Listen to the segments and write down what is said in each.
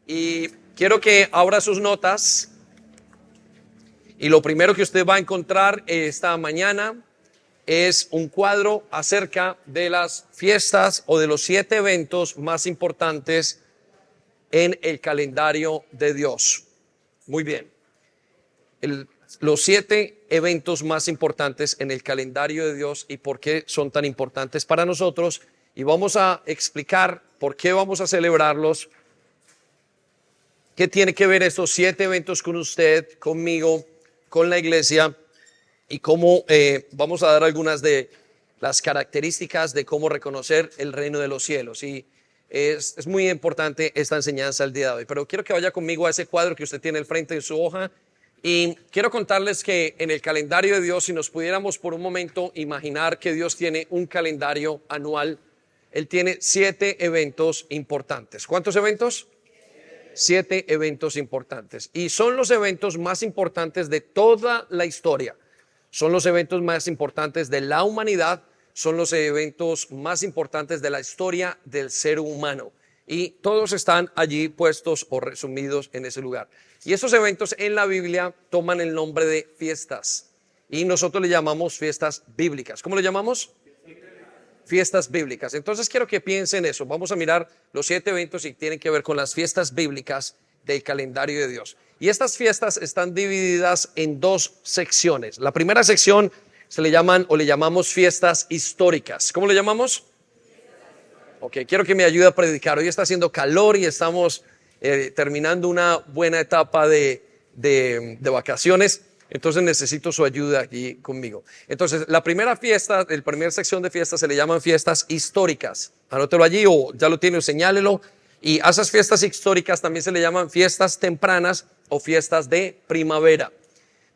Y quiero que abra sus notas y lo primero que usted va a encontrar esta mañana es un cuadro acerca de las fiestas o de los 7 eventos más importantes en el calendario de Dios. Muy bien. Los 7 eventos más importantes en el calendario de Dios y por qué son tan importantes para nosotros. Y vamos a explicar por qué vamos a celebrarlos. ¿Qué tiene que ver estos 7 eventos con usted, conmigo, con la iglesia? Y cómo vamos a dar algunas de las características de cómo reconocer el reino de los cielos. Y es muy importante esta enseñanza el día de hoy. Pero quiero que vaya conmigo a ese cuadro que usted tiene al frente en su hoja. Y quiero contarles que en el calendario de Dios, si nos pudiéramos por un momento imaginar que Dios tiene un calendario anual, Él tiene 7 eventos importantes. ¿Cuántos eventos? 7 eventos importantes. Y son los eventos más importantes de toda la historia. Son los eventos más importantes de la humanidad. Son los eventos más importantes de la historia del ser humano. Y todos están allí puestos o resumidos en ese lugar. Y esos eventos en la Biblia toman el nombre de fiestas. Y nosotros le llamamos fiestas bíblicas. ¿Cómo le llamamos? Fiestas bíblicas. Entonces quiero que piensen eso. Vamos a mirar los 7 eventos y tienen que ver con las fiestas bíblicas del calendario de Dios. Y estas fiestas están divididas en 2 secciones. La primera sección se le llaman o le llamamos fiestas históricas. ¿Cómo le llamamos? Ok, quiero que me ayude a predicar. Hoy está haciendo calor y estamos terminando una buena etapa de vacaciones. Entonces necesito su ayuda aquí conmigo. Entonces la primera fiesta, la primera sección de fiestas se le llaman fiestas históricas. Anótelo allí o ya lo tiene o señálelo. Y a esas fiestas históricas también se le llaman fiestas tempranas o fiestas de primavera.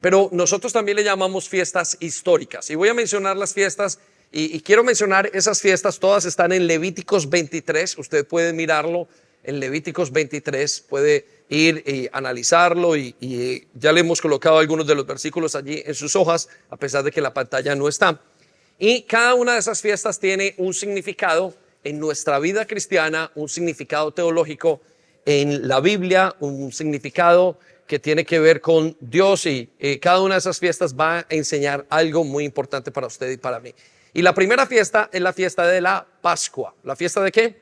Pero nosotros también le llamamos fiestas históricas. Y voy a mencionar las fiestas y quiero mencionar esas fiestas. Todas están en Levíticos 23. Usted puede mirarlo en Levíticos 23. Puede ir y analizarlo y ya le hemos colocado algunos de los versículos allí en sus hojas, a pesar de que la pantalla no está. Y cada una de esas fiestas tiene un significado en nuestra vida cristiana, un significado teológico en la Biblia, un significado que tiene que ver con Dios y cada una de esas fiestas va a enseñar algo muy importante para usted y para mí. Y la primera fiesta es la fiesta de la Pascua. ¿La fiesta de qué?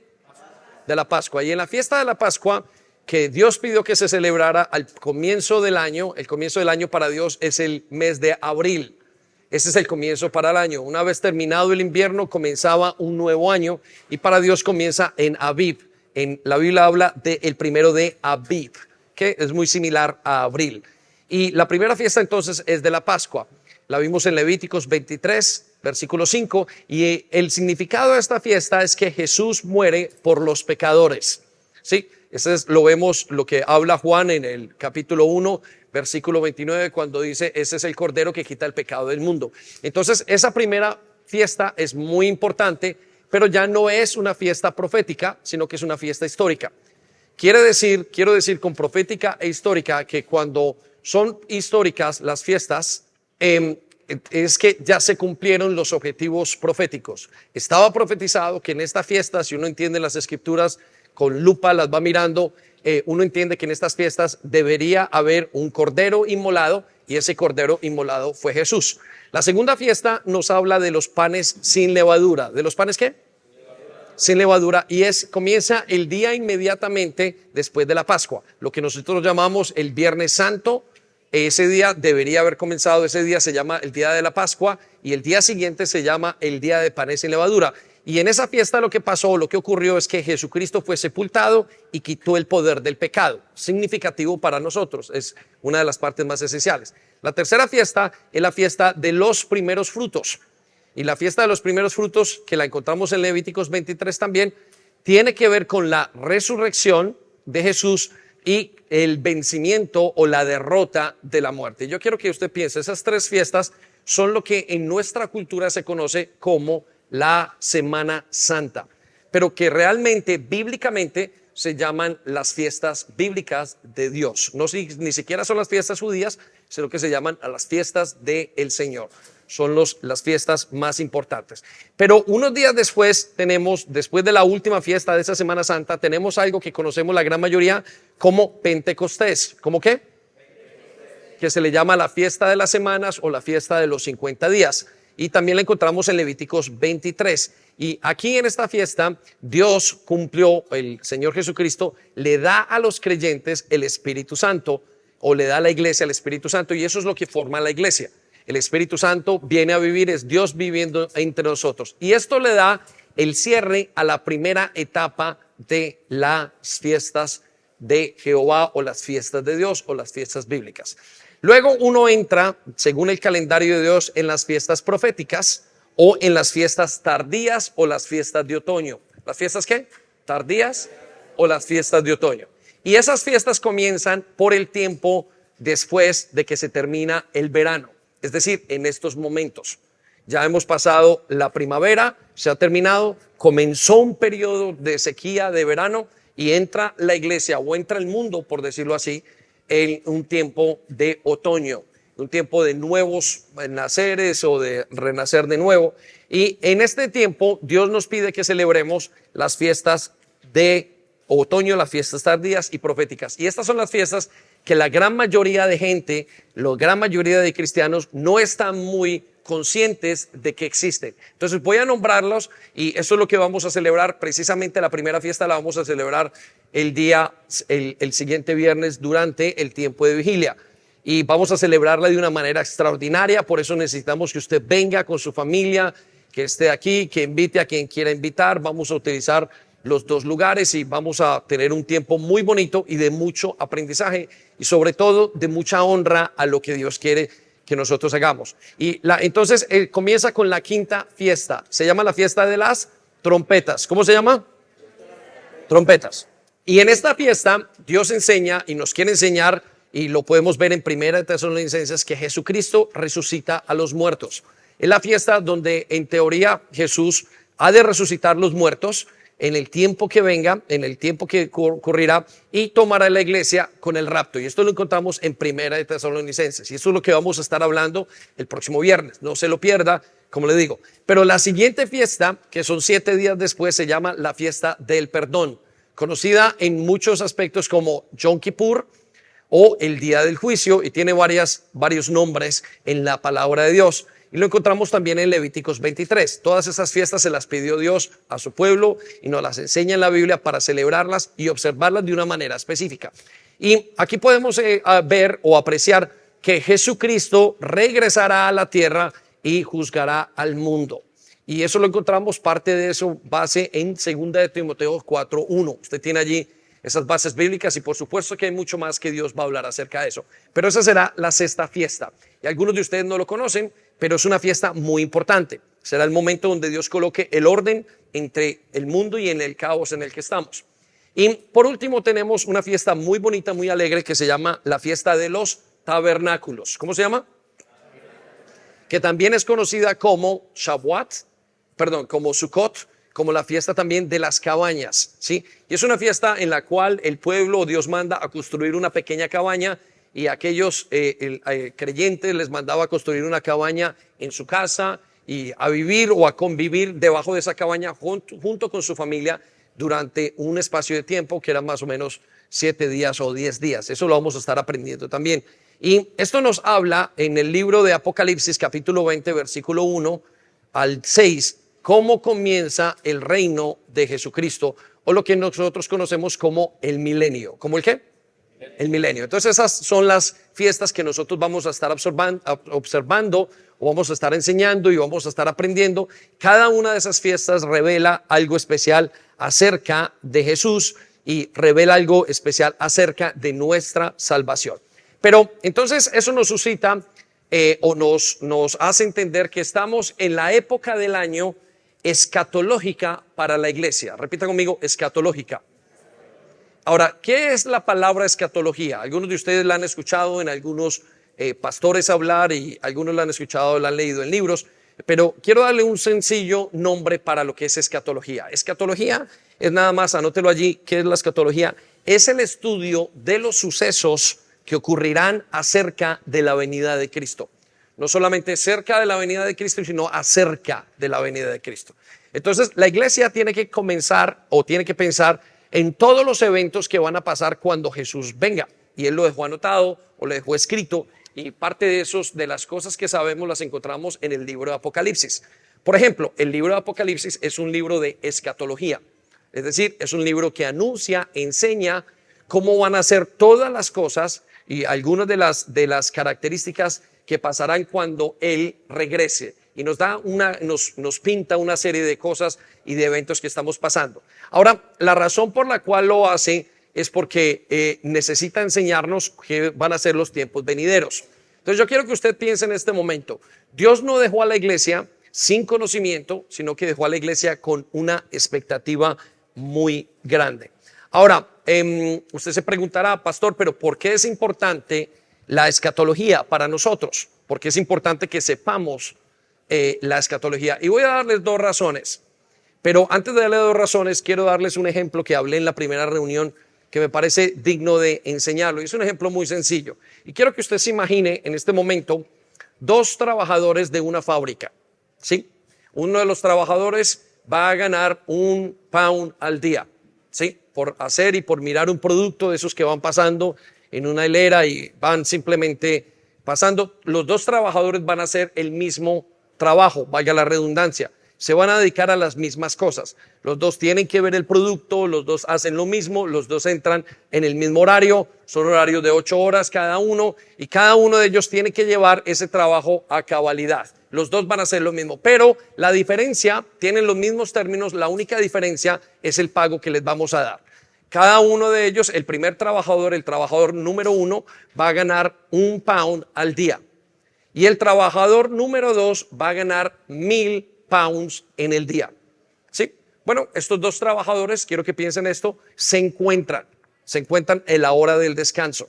De la Pascua. Y en la fiesta de la Pascua, que Dios pidió que se celebrara al comienzo del año, el comienzo del año para Dios es el mes de abril. Ese es el comienzo para el año. Una vez terminado el invierno, comenzaba un nuevo año y para Dios comienza en Abib. En la Biblia habla del primero de Abib, que es muy similar a abril. Y la primera fiesta entonces es de la Pascua. La vimos en Levíticos 23, versículo 5, y el significado de esta fiesta es que Jesús muere por los pecadores. Sí, ese es, lo vemos, lo que habla Juan en el capítulo 1, versículo 29, cuando dice, ese es el Cordero que quita el pecado del mundo. Entonces, esa primera fiesta es muy importante, pero ya no es una fiesta profética, sino que es una fiesta histórica. Quiero decir con profética e histórica que cuando son históricas las fiestas, es que ya se cumplieron los objetivos proféticos. Estaba profetizado que en esta fiesta, si uno entiende las escrituras con lupa, las va mirando, uno entiende que en estas fiestas debería haber un cordero inmolado y ese cordero inmolado fue Jesús. La segunda fiesta nos habla de los panes sin levadura. ¿De los panes qué? Sin levadura, y comienza el día inmediatamente después de la Pascua, lo que nosotros llamamos el Viernes Santo. Ese día debería haber comenzado, ese día se llama el día de la Pascua y el día siguiente se llama el día de panes sin levadura. Y en esa fiesta lo que pasó, lo que ocurrió es que Jesucristo fue sepultado y quitó el poder del pecado. Significativo para nosotros, es una de las partes más esenciales. La tercera fiesta es la fiesta de los primeros frutos. Y la fiesta de los primeros frutos, que la encontramos en Levíticos 23 también, tiene que ver con la resurrección de Jesús y el vencimiento o la derrota de la muerte. Yo quiero que usted piense, esas 3 fiestas son lo que en nuestra cultura se conoce como la Semana Santa, pero que realmente, bíblicamente, se llaman las fiestas bíblicas de Dios. No, ni siquiera son las fiestas judías, sino que se llaman a las fiestas del Señor. son las fiestas más importantes. Pero unos días después después de la última fiesta de esa Semana Santa, tenemos algo que conocemos la gran mayoría como Pentecostés. ¿Cómo qué? Que se le llama la fiesta de las semanas o la fiesta de los 50 días. Y también la encontramos en Levíticos 23. Y aquí en esta fiesta, Dios cumplió, el Señor Jesucristo le da a los creyentes el Espíritu Santo, o le da a la iglesia el Espíritu Santo, y eso es lo que forma la iglesia. El Espíritu Santo viene a vivir, es Dios viviendo entre nosotros. Y esto le da el cierre a la primera etapa de las fiestas de Jehová, o las fiestas de Dios, o las fiestas bíblicas. Luego uno entra, según el calendario de Dios, en las fiestas proféticas o en las fiestas tardías o las fiestas de otoño. ¿Las fiestas qué? Tardías o las fiestas de otoño. Y esas fiestas comienzan por el tiempo después de que se termina el verano. Es decir, en estos momentos. Ya hemos pasado la primavera, se ha terminado, comenzó un periodo de sequía de verano y entra la iglesia o entra el mundo, por decirlo así, en un tiempo de otoño, un tiempo de nuevos naceres o de renacer de nuevo. Y en este tiempo Dios nos pide que celebremos las fiestas de otoño, las fiestas tardías y proféticas. Y estas son las fiestas que la gran mayoría de gente, la gran mayoría de cristianos no están muy conscientes de que existen. Entonces voy a nombrarlos y eso es lo que vamos a celebrar. Precisamente la primera fiesta la vamos a celebrar el siguiente viernes durante el tiempo de vigilia. Y vamos a celebrarla de una manera extraordinaria. Por eso necesitamos que usted venga con su familia, que esté aquí, que invite a quien quiera invitar. Vamos a utilizar los dos lugares y vamos a tener un tiempo muy bonito y de mucho aprendizaje y sobre todo de mucha honra a lo que Dios quiere que nosotros hagamos. Y entonces comienza con la quinta fiesta. Se llama la fiesta de las trompetas. ¿Cómo se llama? Trompetas. Y en esta fiesta Dios enseña y nos quiere enseñar, y lo podemos ver en Primera de Tesalonicenses, que Jesucristo resucita a los muertos. Es la fiesta donde en teoría Jesús ha de resucitar los muertos en el tiempo que venga, en el tiempo que ocurrirá, y tomará la iglesia con el rapto. Y esto lo encontramos en Primera de Tesalonicenses. Y eso es lo que vamos a estar hablando el próximo viernes. No se lo pierda, como le digo. Pero la siguiente fiesta, que son 7 días después, se llama la fiesta del perdón, conocida en muchos aspectos como Yom Kippur o el día del juicio, y tiene varios nombres en la palabra de Dios. Y lo encontramos también en Levíticos 23. Todas esas fiestas se las pidió Dios a su pueblo y nos las enseña en la Biblia para celebrarlas y observarlas de una manera específica. Y aquí podemos ver o apreciar que Jesucristo regresará a la tierra y juzgará al mundo. Y eso lo encontramos, parte de eso, base en 2 de Timoteo 4:1. Usted tiene allí esas bases bíblicas y por supuesto que hay mucho más que Dios va a hablar acerca de eso. Pero esa será la sexta fiesta. Y algunos de ustedes no lo conocen, pero es una fiesta muy importante. Será el momento donde Dios coloque el orden entre el mundo y en el caos en el que estamos. Y por último tenemos una fiesta muy bonita, muy alegre, que se llama la fiesta de los tabernáculos. ¿Cómo se llama? Que también es conocida como como Sukkot, como la fiesta también de las cabañas, ¿sí? Y es una fiesta en la cual el pueblo, Dios manda a construir una pequeña cabaña, y aquellos creyentes les mandaba a construir una cabaña en su casa y a vivir o a convivir debajo de esa cabaña junto con su familia durante un espacio de tiempo que era más o menos 7 días o 10 días. Eso lo vamos a estar aprendiendo también. Y esto nos habla en el libro de Apocalipsis, capítulo 20, versículo 1 al 6, cómo comienza el reino de Jesucristo, o lo que nosotros conocemos como el milenio. ¿Cómo el qué? El milenio. Entonces esas son las fiestas que nosotros vamos a estar observando o vamos a estar enseñando y vamos a estar aprendiendo. Cada una de esas fiestas revela algo especial acerca de Jesús y revela algo especial acerca de nuestra salvación. Pero entonces eso nos suscita o nos hace entender que estamos en la época del año escatológica para la iglesia. Repita conmigo, escatológica. Ahora, ¿qué es la palabra escatología? Algunos de ustedes la han escuchado en algunos pastores hablar y algunos la han escuchado, la han leído en libros, pero quiero darle un sencillo nombre para lo que es escatología. Escatología es nada más, anótelo allí, ¿qué es la escatología? Es el estudio de los sucesos que ocurrirán acerca de la venida de Cristo. No solamente cerca de la venida de Cristo, sino acerca de la venida de Cristo. Entonces, la iglesia tiene que comenzar o tiene que pensar en todos los eventos que van a pasar cuando Jesús venga. Y Él lo dejó anotado o lo dejó escrito, y parte de las cosas que sabemos las encontramos en el libro de Apocalipsis. Por ejemplo, el libro de Apocalipsis es un libro de escatología. Es decir, es un libro que anuncia, enseña cómo van a ser todas las cosas y algunas de las características que pasarán cuando Él regrese. Y nos pinta una serie de cosas y de eventos que estamos pasando. Ahora, la razón por la cual lo hace es porque necesita enseñarnos qué van a ser los tiempos venideros. Entonces yo quiero que usted piense en este momento. Dios no dejó a la iglesia sin conocimiento, sino que dejó a la iglesia con una expectativa muy grande. Ahora, usted se preguntará, pastor, pero ¿por qué es importante la escatología para nosotros? ¿Por qué es importante que sepamos la escatología? Y voy a darles dos razones. Pero antes de darle dos razones, quiero darles un ejemplo que hablé en la primera reunión que me parece digno de enseñarlo. Y es un ejemplo muy sencillo. Y quiero que usted se imagine en este momento dos trabajadores de una fábrica. ¿Sí? Uno de los trabajadores va a ganar £1 al día, ¿sí? Por hacer y por mirar un producto de esos que van pasando en una hilera y van simplemente pasando. Los dos trabajadores van a hacer el mismo trabajo, vaya la redundancia. Se van a dedicar a las mismas cosas. Los dos tienen que ver el producto, los dos hacen lo mismo, los dos entran en el mismo horario, son horarios de 8 horas cada uno y cada uno de ellos tiene que llevar ese trabajo a cabalidad. Los dos van a hacer lo mismo, pero la diferencia, tienen los mismos términos, la única diferencia es el pago que les vamos a dar. Cada uno de ellos, el primer trabajador, el trabajador número 1, va a ganar £1 al día. Y el trabajador número 2 va a ganar £1,000 en el día. ¿Sí? Bueno, estos dos trabajadores, quiero que piensen esto, se encuentran en la hora del descanso.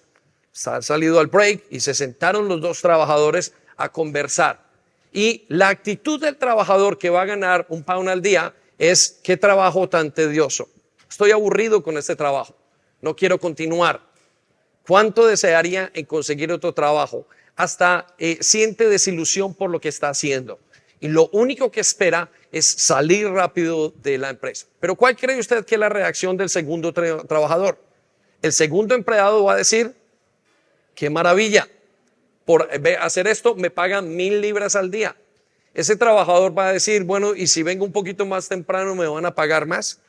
Han salido al break y se sentaron los dos trabajadores a conversar. Y la actitud del trabajador que va a ganar £1 al día es: qué trabajo tan tedioso. Estoy aburrido con este trabajo. No quiero continuar. ¿Cuánto desearía en conseguir otro trabajo? Hasta siente desilusión por lo que está haciendo. Y lo único que espera es salir rápido de la empresa. Pero ¿cuál cree usted que es la reacción del segundo trabajador? El segundo empleado va a decir: qué maravilla. Por hacer esto me pagan 1,000 libras al día. Ese trabajador va a decir: bueno, y si vengo un poquito más temprano me van a pagar más.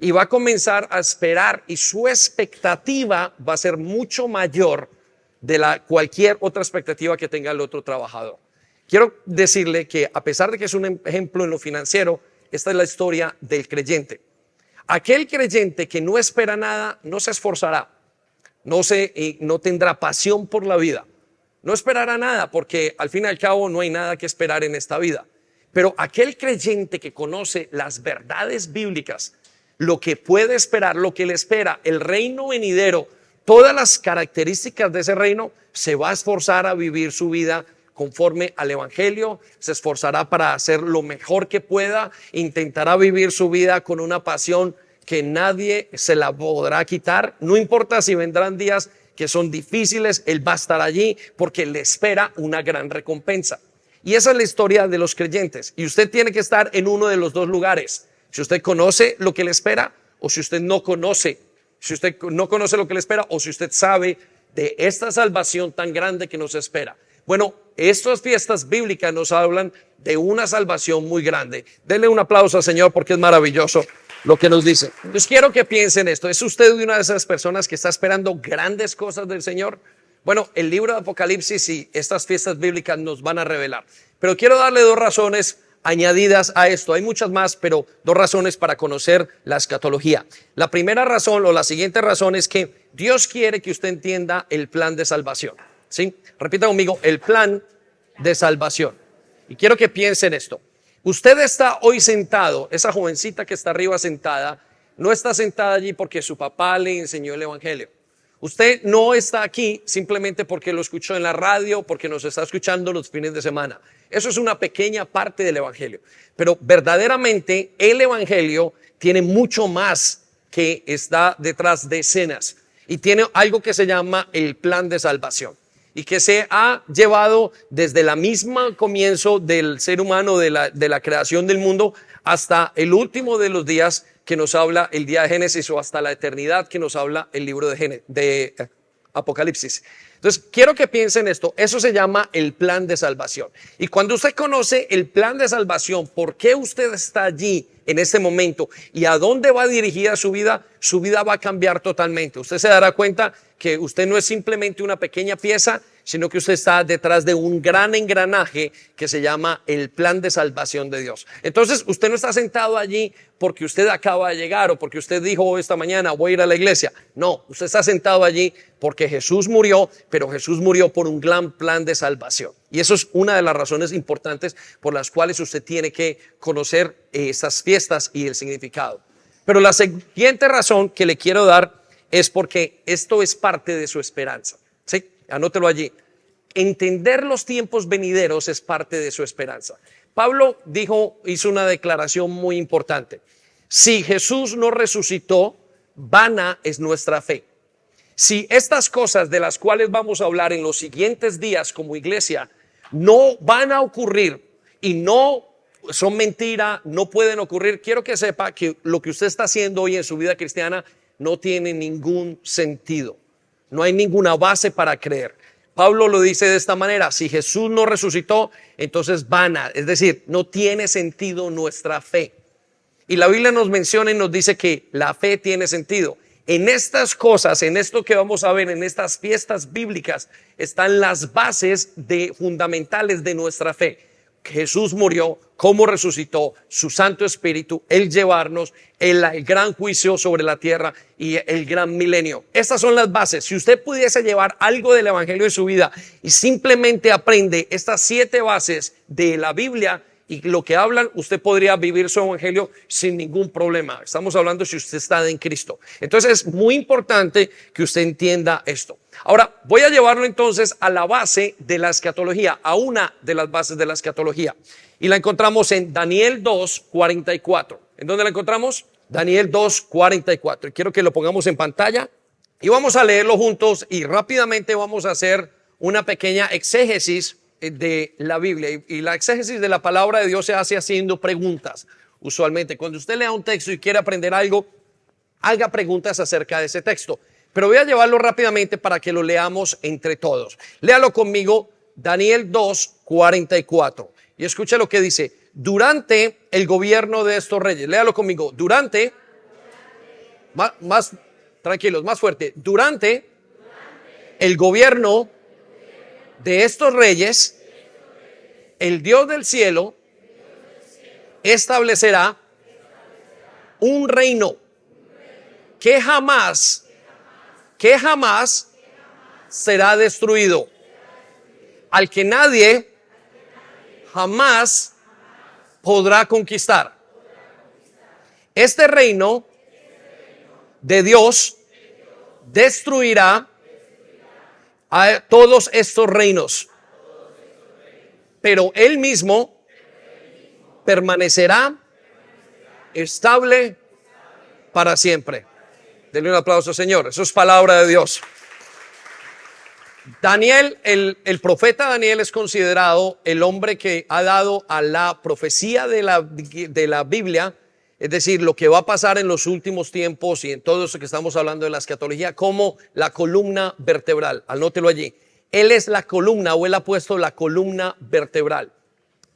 Y va a comenzar a esperar, y su expectativa va a ser mucho mayor de cualquier otra expectativa que tenga el otro trabajador. Quiero decirle que, a pesar de que es un ejemplo en lo financiero, esta es la historia del creyente. Aquel creyente que no espera nada no se esforzará, no tendrá pasión por la vida. No esperará nada, porque al fin y al cabo no hay nada que esperar en esta vida. Pero aquel creyente que conoce las verdades bíblicas, lo que puede esperar, lo que le espera, el reino venidero, todas las características de ese reino, se va a esforzar a vivir su vida conforme al evangelio, se esforzará para hacer lo mejor que pueda, intentará vivir su vida con una pasión que nadie se la podrá quitar. No importa si vendrán días que son difíciles, él va a estar allí porque le espera una gran recompensa. Y esa es la historia de los creyentes. Y usted tiene que estar en uno de los dos lugares. Si usted conoce lo que le espera, o si usted no conoce. Si usted no conoce lo que le espera, o si usted sabe de esta salvación tan grande que nos espera. Bueno, estas fiestas bíblicas nos hablan de una salvación muy grande. Denle un aplauso al Señor porque es maravilloso lo que nos dice. Entonces quiero que piensen esto. ¿Es usted una de esas personas que está esperando grandes cosas del Señor? Bueno, el libro de Apocalipsis y estas fiestas bíblicas nos van a revelar. Pero quiero darle dos razones añadidas a esto. Hay muchas más, pero dos razones para conocer la escatología. La primera razón o la siguiente razón es que Dios quiere que usted entienda el plan de salvación. ¿Sí? Repita conmigo: el plan de salvación. Y quiero que piensen esto. Usted está hoy sentado, esa jovencita que está arriba sentada, no está sentada allí porque su papá le enseñó el evangelio. Usted no está aquí simplemente porque lo escuchó en la radio, porque nos está escuchando los fines de semana. Eso es una pequeña parte del evangelio. Pero verdaderamente el evangelio tiene mucho más que está detrás de escenas. Y tiene algo que se llama el plan de salvación. y que se ha llevado desde la misma comienzo del ser humano, de la creación del mundo, hasta el último de los días que nos habla el día de Génesis, o hasta la eternidad que nos habla el libro de Apocalipsis. Entonces, quiero que piensen esto. Eso se llama el plan de salvación. Y cuando usted conoce el plan de salvación, por qué usted está allí en este momento y a dónde va dirigida su vida va a cambiar totalmente. Usted se dará cuenta que usted no es simplemente una pequeña pieza, sino que usted está detrás de un gran engranaje que se llama el plan de salvación de Dios. Entonces, usted no está sentado allí porque usted acaba de llegar o porque usted dijo esta mañana voy a ir a la iglesia. No, usted está sentado allí porque Jesús murió, pero Jesús murió por un gran plan de salvación. Y eso es una de las razones importantes por las cuales usted tiene que conocer estas fiestas y el significado. Pero la siguiente razón que le quiero dar es porque esto es parte de su esperanza. ¿Sí? Anótelo allí. Entender los tiempos venideros es parte de su esperanza. Pablo hizo una declaración muy importante. Si Jesús no resucitó, vana es nuestra fe. Si estas cosas de las cuales vamos a hablar en los siguientes días como iglesia no van a ocurrir y no son mentira, no pueden ocurrir, quiero que sepa que lo que usted está haciendo hoy en su vida cristiana no tiene ningún sentido. No hay ninguna base para creer. Pablo lo dice de esta manera: si Jesús no resucitó, entonces vana, es decir, no tiene sentido nuestra fe. Y la Biblia nos menciona y nos dice que la fe tiene sentido. En estas cosas, en esto que vamos a ver, en estas fiestas bíblicas, están las bases fundamentales de nuestra fe. Jesús murió, cómo resucitó, su Santo Espíritu, el llevarnos, el gran juicio sobre la tierra y el gran milenio. Estas son las bases. Si usted pudiese llevar algo del Evangelio en su vida y simplemente aprende estas 7 bases de la Biblia y lo que hablan, usted podría vivir su Evangelio sin ningún problema. Estamos hablando si usted está en Cristo. Entonces es muy importante que usted entienda esto. Ahora, voy a llevarlo entonces a la base de la escatología, a una de las bases de la escatología. Y la encontramos en Daniel 2:44. ¿En dónde la encontramos? Daniel 2:44. Y quiero que lo pongamos en pantalla y vamos a leerlo juntos y rápidamente vamos a hacer una pequeña exégesis de la Biblia. Y la exégesis de la palabra de Dios se hace haciendo preguntas. Usualmente, cuando usted lea un texto y quiere aprender algo, haga preguntas acerca de ese texto. Pero voy a llevarlo rápidamente para que lo leamos entre todos. Léalo conmigo, Daniel 2:44. Y escucha lo que dice: durante el gobierno de estos reyes. Léalo conmigo. Más tranquilos, más fuerte. Durante el gobierno de estos reyes, el Dios del cielo establecerá un reino que jamás será destruido, al que nadie jamás podrá conquistar. Este reino de Dios destruirá a todos estos reinos, pero Él mismo permanecerá estable para siempre. Denle un aplauso, Señor. Eso es palabra de Dios. Daniel, el profeta Daniel es considerado el hombre que ha dado a la profecía de la Biblia, es decir, lo que va a pasar en los últimos tiempos y en todo eso que estamos hablando de la escatología, como la columna vertebral. Anótelo allí. Él es la columna, o él ha puesto la columna vertebral.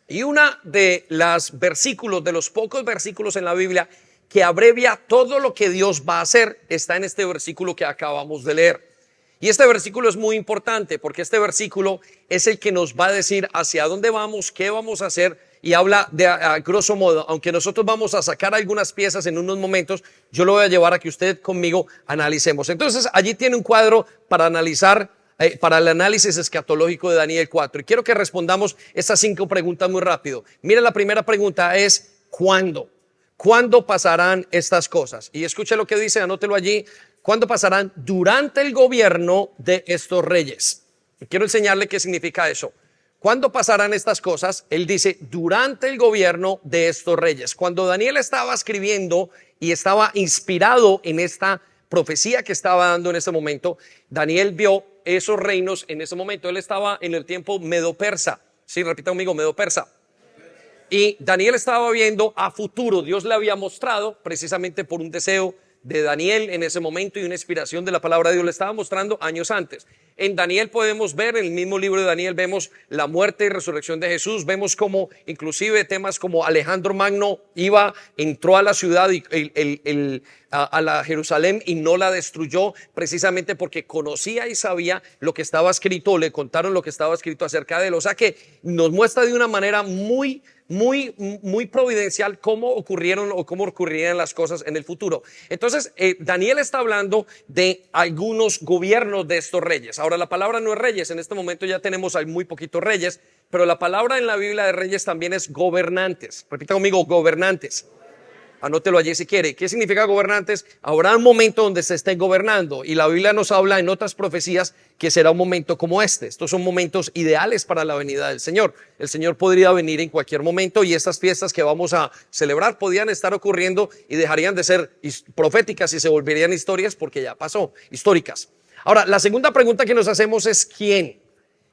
Y una de los pocos versículos en la Biblia que abrevia todo lo que Dios va a hacer, está en este versículo que acabamos de leer. Y este versículo es muy importante porque este versículo es el que nos va a decir hacia dónde vamos, qué vamos a hacer, y habla a grosso modo. Aunque nosotros vamos a sacar algunas piezas en unos momentos, yo lo voy a llevar a que usted conmigo analicemos. Entonces allí tiene un cuadro para analizar, para el análisis escatológico de Daniel 4. Y quiero que respondamos estas 5 preguntas muy rápido. Mira, la primera pregunta es ¿cuándo? ¿Cuándo pasarán estas cosas? Y escuche lo que dice, anótelo allí. ¿Cuándo pasarán? Durante el gobierno de estos reyes. Y quiero enseñarle qué significa eso. ¿Cuándo pasarán estas cosas? Él dice, durante el gobierno de estos reyes. Cuando Daniel estaba escribiendo y estaba inspirado en esta profecía que estaba dando en ese momento, Daniel vio esos reinos en ese momento. Él estaba en el tiempo medo-persa. Sí, repita conmigo, medo-persa. Y Daniel estaba viendo a futuro. Dios le había mostrado, precisamente por un deseo de Daniel en ese momento y una inspiración de la palabra de Dios, le estaba mostrando años antes. En Daniel podemos ver, en el mismo libro de Daniel, vemos la muerte y resurrección de Jesús. Vemos como inclusive temas como Alejandro Magno entró a la ciudad a la Jerusalén y no la destruyó, precisamente porque conocía y sabía lo que estaba escrito, le contaron lo que estaba escrito acerca de él. O sea que nos muestra de una manera muy providencial cómo ocurrieron o cómo ocurrirían las cosas en el futuro. Entonces, Daniel está hablando de algunos gobiernos de estos reyes. Ahora, la palabra no es reyes, en este momento ya tenemos hay muy poquitos reyes, pero la palabra en la Biblia de reyes también es gobernantes. Repita conmigo, gobernantes. Anótelo allí si quiere. ¿Qué significa gobernantes? Habrá un momento donde se esté gobernando, y la Biblia nos habla en otras profecías que será un momento como este. Estos son momentos ideales para la venida del Señor. El Señor podría venir en cualquier momento, y estas fiestas que vamos a celebrar podían estar ocurriendo y dejarían de ser proféticas y se volverían historias, porque ya pasó, históricas. Ahora, la segunda pregunta que nos hacemos es ¿quién?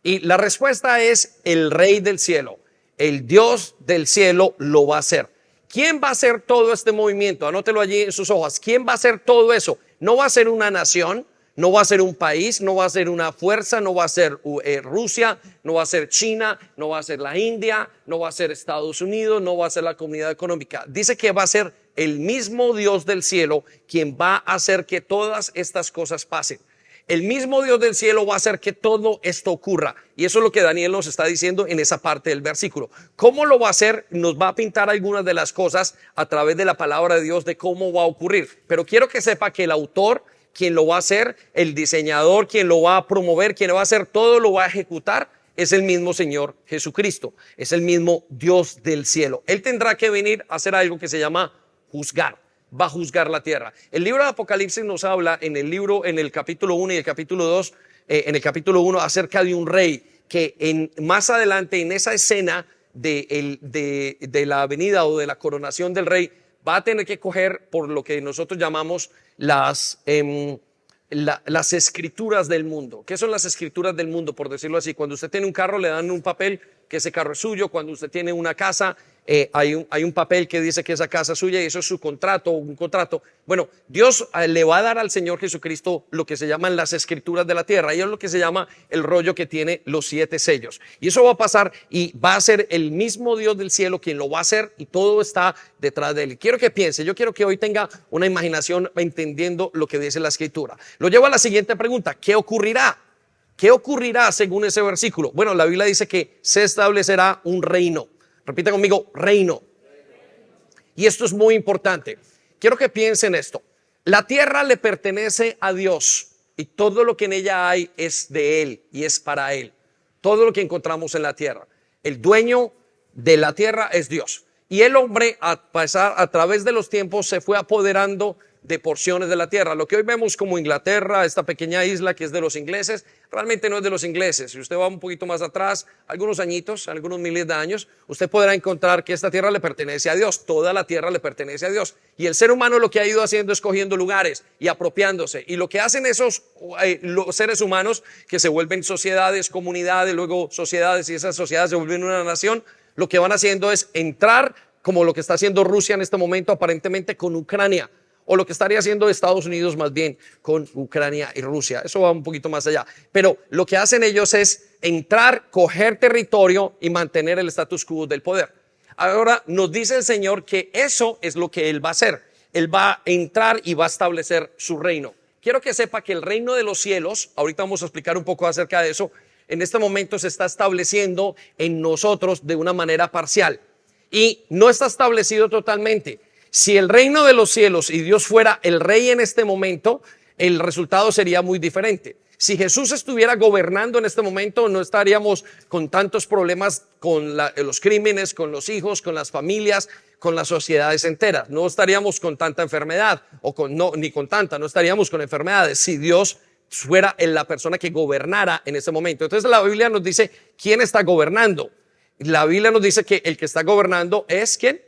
Y la respuesta es el Rey del cielo. El Dios del cielo lo va a hacer. ¿Quién va a hacer todo este movimiento? Anótelo allí en sus hojas. ¿Quién va a hacer todo eso? No va a ser una nación, no va a ser un país, no va a ser una fuerza, no va a ser Rusia, no va a ser China, no va a ser la India, no va a ser Estados Unidos, no va a ser la comunidad económica. Dice que va a ser el mismo Dios del cielo quien va a hacer que todas estas cosas pasen. El mismo Dios del cielo va a hacer que todo esto ocurra. Y eso es lo que Daniel nos está diciendo en esa parte del versículo. ¿Cómo lo va a hacer? Nos va a pintar algunas de las cosas a través de la palabra de Dios de cómo va a ocurrir. Pero quiero que sepa que el autor, quien lo va a hacer, el diseñador, quien lo va a promover, quien va a hacer todo, lo va a ejecutar, es el mismo Señor Jesucristo. Es el mismo Dios del cielo. Él tendrá que venir a hacer algo que se llama juzgar. Va a juzgar la tierra. El libro de Apocalipsis nos habla en el capítulo 1 y el capítulo 2, en el capítulo 1 acerca de un rey que más adelante en esa escena de la venida o de la coronación del rey va a tener que coger por lo que nosotros llamamos las escrituras del mundo. ¿Qué son las escrituras del mundo? Por decirlo así, cuando usted tiene un carro le dan un papel que ese carro es suyo. Cuando usted tiene una casa hay un papel que dice que esa casa es suya y eso es su contrato, un contrato. Bueno, Dios le va a dar al Señor Jesucristo lo que se llaman las escrituras de la tierra, y es lo que se llama el rollo que tiene los 7 sellos. Y eso va a pasar y va a ser el mismo Dios del cielo quien lo va a hacer, y todo está detrás de él. Quiero que piense, yo quiero que hoy tenga una imaginación entendiendo lo que dice la escritura. Lo llevo a la siguiente pregunta: ¿qué ocurrirá? ¿Qué ocurrirá según ese versículo? Bueno, la Biblia dice que se establecerá un reino. Repita conmigo, reino. Y esto es muy importante. Quiero que piensen esto. La tierra le pertenece a Dios y todo lo que en ella hay es de Él y es para Él. Todo lo que encontramos en la tierra. El dueño de la tierra es Dios. Y el hombre, a través de los tiempos, se fue apoderando de porciones de la tierra. Lo que hoy vemos como Inglaterra, esta pequeña isla que es de los ingleses, realmente no es de los ingleses. Si usted va un poquito más atrás, algunos añitos, algunos miles de años, usted podrá encontrar que esta tierra le pertenece a Dios. Toda la tierra le pertenece a Dios. Y el ser humano lo que ha ido haciendo es cogiendo lugares y apropiándose. Y lo que hacen esos los seres humanos, que se vuelven sociedades, comunidades, luego sociedades, y esas sociedades se vuelven una nación, lo que van haciendo es entrar, como lo que está haciendo Rusia en este momento aparentemente con Ucrania, o lo que estaría haciendo Estados Unidos más bien con Ucrania y Rusia. Eso va un poquito más allá. Pero lo que hacen ellos es entrar, coger territorio y mantener el status quo del poder. Ahora nos dice el Señor que eso es lo que Él va a hacer. Él va a entrar y va a establecer su reino. Quiero que sepa que el reino de los cielos, ahorita vamos a explicar un poco acerca de eso, en este momento se está estableciendo en nosotros de una manera parcial. Y no está establecido totalmente. Si el reino de los cielos y Dios fuera el rey en este momento, el resultado sería muy diferente. Si Jesús estuviera gobernando en este momento, no estaríamos con tantos problemas con los crímenes, con los hijos, con las familias, con las sociedades enteras. No estaríamos con tanta enfermedad, no estaríamos con enfermedades si Dios fuera la persona que gobernara en ese momento. Entonces la Biblia nos dice quién está gobernando. La Biblia nos dice que el que está gobernando es ¿quién?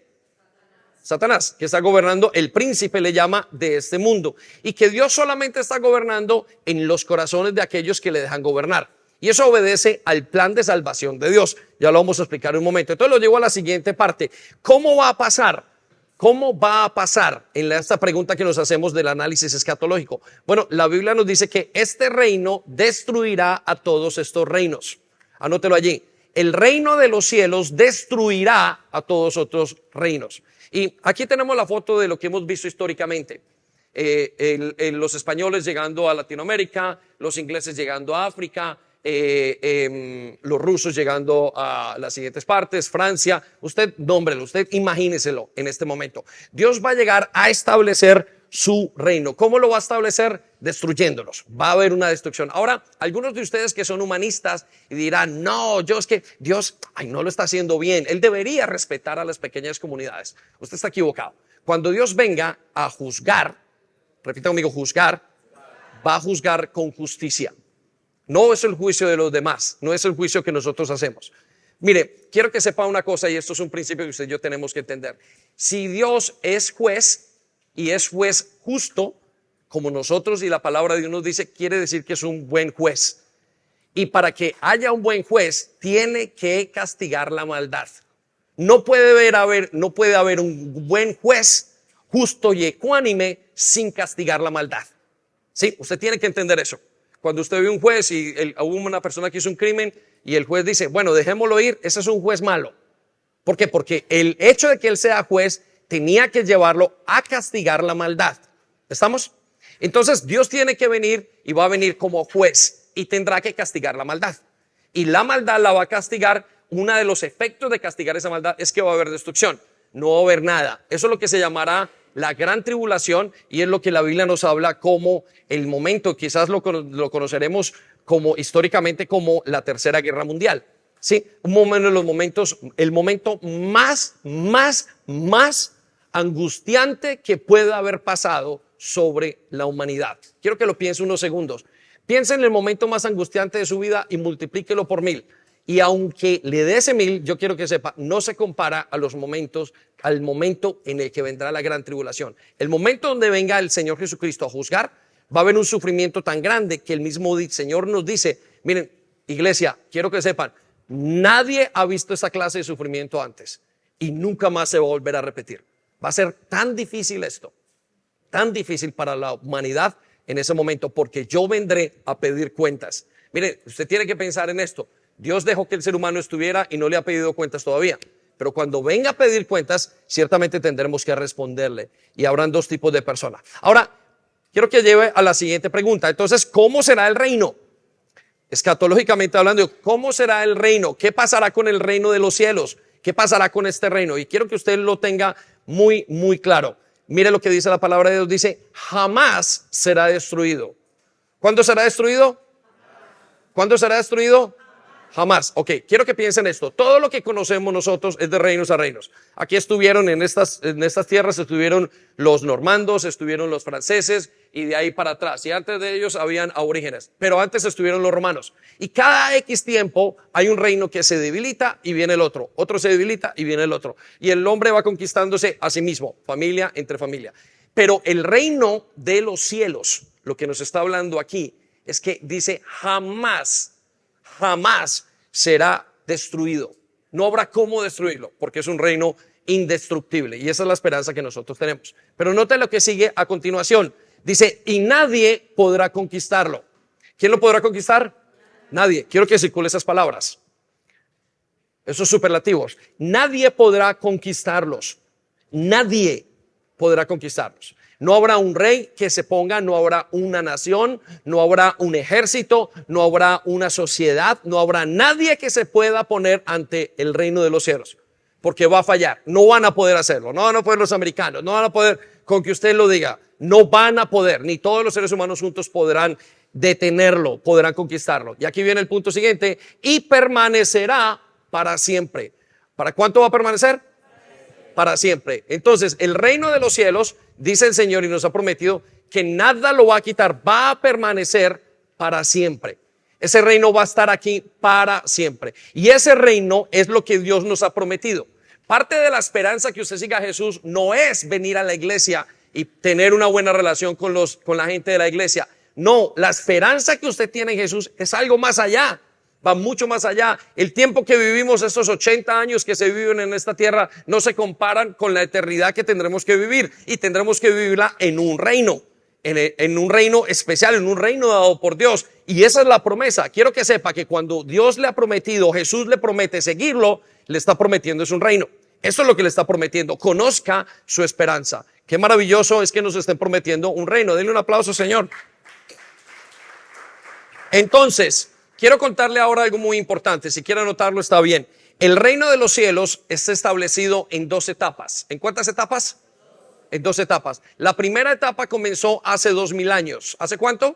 Satanás, que está gobernando, el príncipe le llama, de este mundo, y que Dios solamente está gobernando en los corazones de aquellos que le dejan gobernar. Y eso obedece al plan de salvación de Dios. Ya lo vamos a explicar en un momento. Entonces lo llevo a la siguiente parte. ¿Cómo va a pasar? ¿Cómo va a pasar en esta pregunta que nos hacemos del análisis escatológico? Bueno, la Biblia nos dice que este reino destruirá a todos estos reinos. Anótelo allí. El reino de los cielos destruirá a todos otros reinos. Y aquí tenemos la foto de lo que hemos visto históricamente. Los españoles llegando a Latinoamérica, los ingleses llegando a África, los rusos llegando a las siguientes partes, Francia. Usted nómbrelo, usted imagíneselo en este momento. Dios va a llegar a establecer su reino. ¿Cómo lo va a establecer? Destruyéndolos. Va a haber una destrucción. Ahora, algunos de ustedes que son humanistas y dirán, no, es que Dios no lo está haciendo bien. Él debería respetar a las pequeñas comunidades. Usted está equivocado. Cuando Dios venga a juzgar, repita conmigo, juzgar, va a juzgar con justicia. No es el juicio de los demás, no es el juicio que nosotros hacemos. Mire, quiero que sepa una cosa, y esto es un principio que usted y yo tenemos que entender. Si Dios es juez y es juez justo, como nosotros y la palabra de Dios nos dice, quiere decir que es un buen juez. Y para que haya un buen juez, tiene que castigar la maldad. No puede haber un buen juez justo y ecuánime sin castigar la maldad. Sí, usted tiene que entender eso. Cuando usted ve un juez y hubo una persona que hizo un crimen y el juez dice, bueno, dejémoslo ir, ese es un juez malo. ¿Por qué? Porque el hecho de que él sea juez tenía que llevarlo a castigar la maldad. ¿Estamos? Entonces Dios tiene que venir y va a venir como juez y tendrá que castigar la maldad. Y la maldad la va a castigar. Uno de los efectos de castigar esa maldad es que va a haber destrucción. No va a haber nada. Eso es lo que se llamará la gran tribulación, y es lo que la Biblia nos habla como el momento, quizás lo conoceremos como históricamente como la Tercera Guerra Mundial. Sí, un momento de los momentos, el momento más angustiante que pueda haber pasado sobre la humanidad. Quiero que lo piense unos segundos. Piense en el momento más angustiante de su vida y multiplíquelo por 1000. Y aunque le dé ese 1000, yo quiero que sepa, no se compara al momento en el que vendrá la gran tribulación. El momento donde venga el Señor Jesucristo a juzgar, va a haber un sufrimiento tan grande que el mismo Señor nos dice, miren, iglesia, quiero que sepan, nadie ha visto esa clase de sufrimiento antes y nunca más se va a volver a repetir. Va a ser tan difícil esto, tan difícil para la humanidad en ese momento, porque yo vendré a pedir cuentas. Mire, usted tiene que pensar en esto. Dios dejó que el ser humano estuviera y no le ha pedido cuentas todavía. Pero cuando venga a pedir cuentas, ciertamente tendremos que responderle. Y habrán dos tipos de personas. Ahora, quiero que lleve a la siguiente pregunta. Entonces, ¿cómo será el reino? Escatológicamente hablando, ¿cómo será el reino? ¿Qué pasará con el reino de los cielos? ¿Qué pasará con este reino? Y quiero que usted lo tenga muy claro. Mire lo que dice la palabra de Dios. Dice, jamás será destruido. ¿Cuándo será destruido? ¿Cuándo será destruido? Jamás. Ok, quiero que piensen esto. Todo lo que conocemos nosotros es de reinos a reinos. Aquí estuvieron en estas tierras, estuvieron los normandos, estuvieron los franceses y de ahí para atrás. Y antes de ellos habían aborígenes, pero antes estuvieron los romanos. Y cada X tiempo hay un reino que se debilita y viene el otro. Otro se debilita y viene el otro. Y el hombre va conquistándose a sí mismo, familia entre familia. Pero el reino de los cielos, lo que nos está hablando aquí, es que dice jamás será destruido. No habrá cómo destruirlo, porque es un reino indestructible. Y esa es la esperanza que nosotros tenemos. Pero note lo que sigue a continuación. Dice, y nadie podrá conquistarlo. ¿Quién lo podrá conquistar? Nadie. Quiero que circule esas palabras. Esos superlativos. Nadie podrá conquistarlos. Nadie podrá conquistarlos. No habrá un rey que se ponga, no habrá una nación, no habrá un ejército, no habrá una sociedad, no habrá nadie que se pueda poner ante el reino de los cielos, porque va a fallar. No van a poder hacerlo, no van a poder los americanos, no van a poder, con que usted lo diga, no van a poder, ni todos los seres humanos juntos podrán detenerlo, podrán conquistarlo. Y aquí viene el punto siguiente, y permanecerá para siempre. ¿Para cuánto va a permanecer? Para siempre. Entonces, el reino de los cielos, dice el Señor y nos ha prometido que nada lo va a quitar, va a permanecer para siempre. Ese reino va a estar aquí para siempre. Y ese reino es lo que Dios nos ha prometido. Parte de la esperanza que usted siga a Jesús no es venir a la iglesia y tener una buena relación con la gente de la iglesia. No, la esperanza que usted tiene en Jesús es algo más allá. Va mucho más allá. El tiempo que vivimos, estos 80 años que se viven en esta tierra, no se comparan con la eternidad que tendremos que vivir, y tendremos que vivirla en un reino, en un reino especial, en un reino dado por Dios. Y esa es la promesa. Quiero que sepa que cuando Dios le ha prometido, Jesús le promete seguirlo, le está prometiendo es un reino. Eso es lo que le está prometiendo. Conozca su esperanza. Qué maravilloso es que nos estén prometiendo un reino. Denle un aplauso, Señor. Entonces, quiero contarle ahora algo muy importante. Si quiere anotarlo, está bien. El reino de los cielos está establecido en 2 etapas. ¿En cuántas etapas? En 2 etapas. La primera etapa comenzó hace 2000 años. ¿Hace cuánto?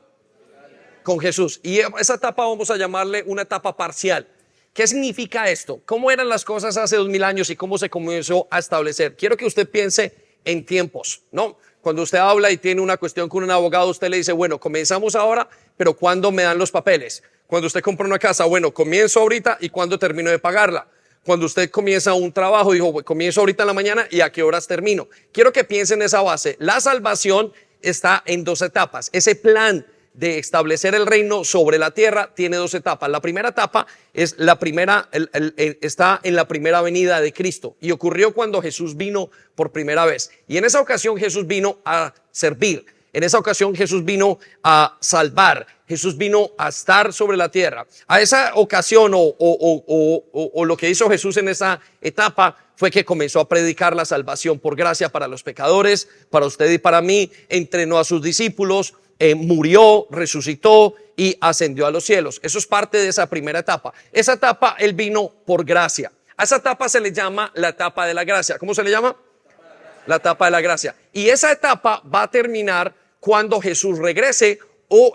Con Jesús. Y esa etapa vamos a llamarle una etapa parcial. ¿Qué significa esto? ¿Cómo eran las cosas hace 2000 años y cómo se comenzó a establecer? Quiero que usted piense en tiempos, ¿no? Cuando usted habla y tiene una cuestión con un abogado, usted le dice, bueno, comenzamos ahora, pero ¿cuándo me dan los papeles? Cuando usted compra una casa, bueno, comienzo ahorita y ¿cuándo termino de pagarla? Cuando usted comienza un trabajo, dijo, comienzo ahorita en la mañana y ¿a qué horas termino? Quiero que piense en esa base. La salvación está en 2 etapas. Ese plan de establecer el reino sobre la tierra tiene 2 etapas. La primera etapa es está en la primera venida de Cristo, y ocurrió cuando Jesús vino por primera vez. Y en esa ocasión Jesús vino a servir. En esa ocasión Jesús vino a salvar. Jesús vino a estar sobre la tierra. A esa ocasión o lo que hizo Jesús en esa etapa fue que comenzó a predicar la salvación por gracia para los pecadores, para usted y para mí. Entrenó a sus discípulos, murió, resucitó y ascendió a los cielos. Eso es parte de esa primera etapa. Esa etapa él vino por gracia. A esa etapa se le llama la etapa de la gracia. ¿Cómo se le llama? La etapa de la gracia. Y esa etapa va a terminar cuando Jesús regrese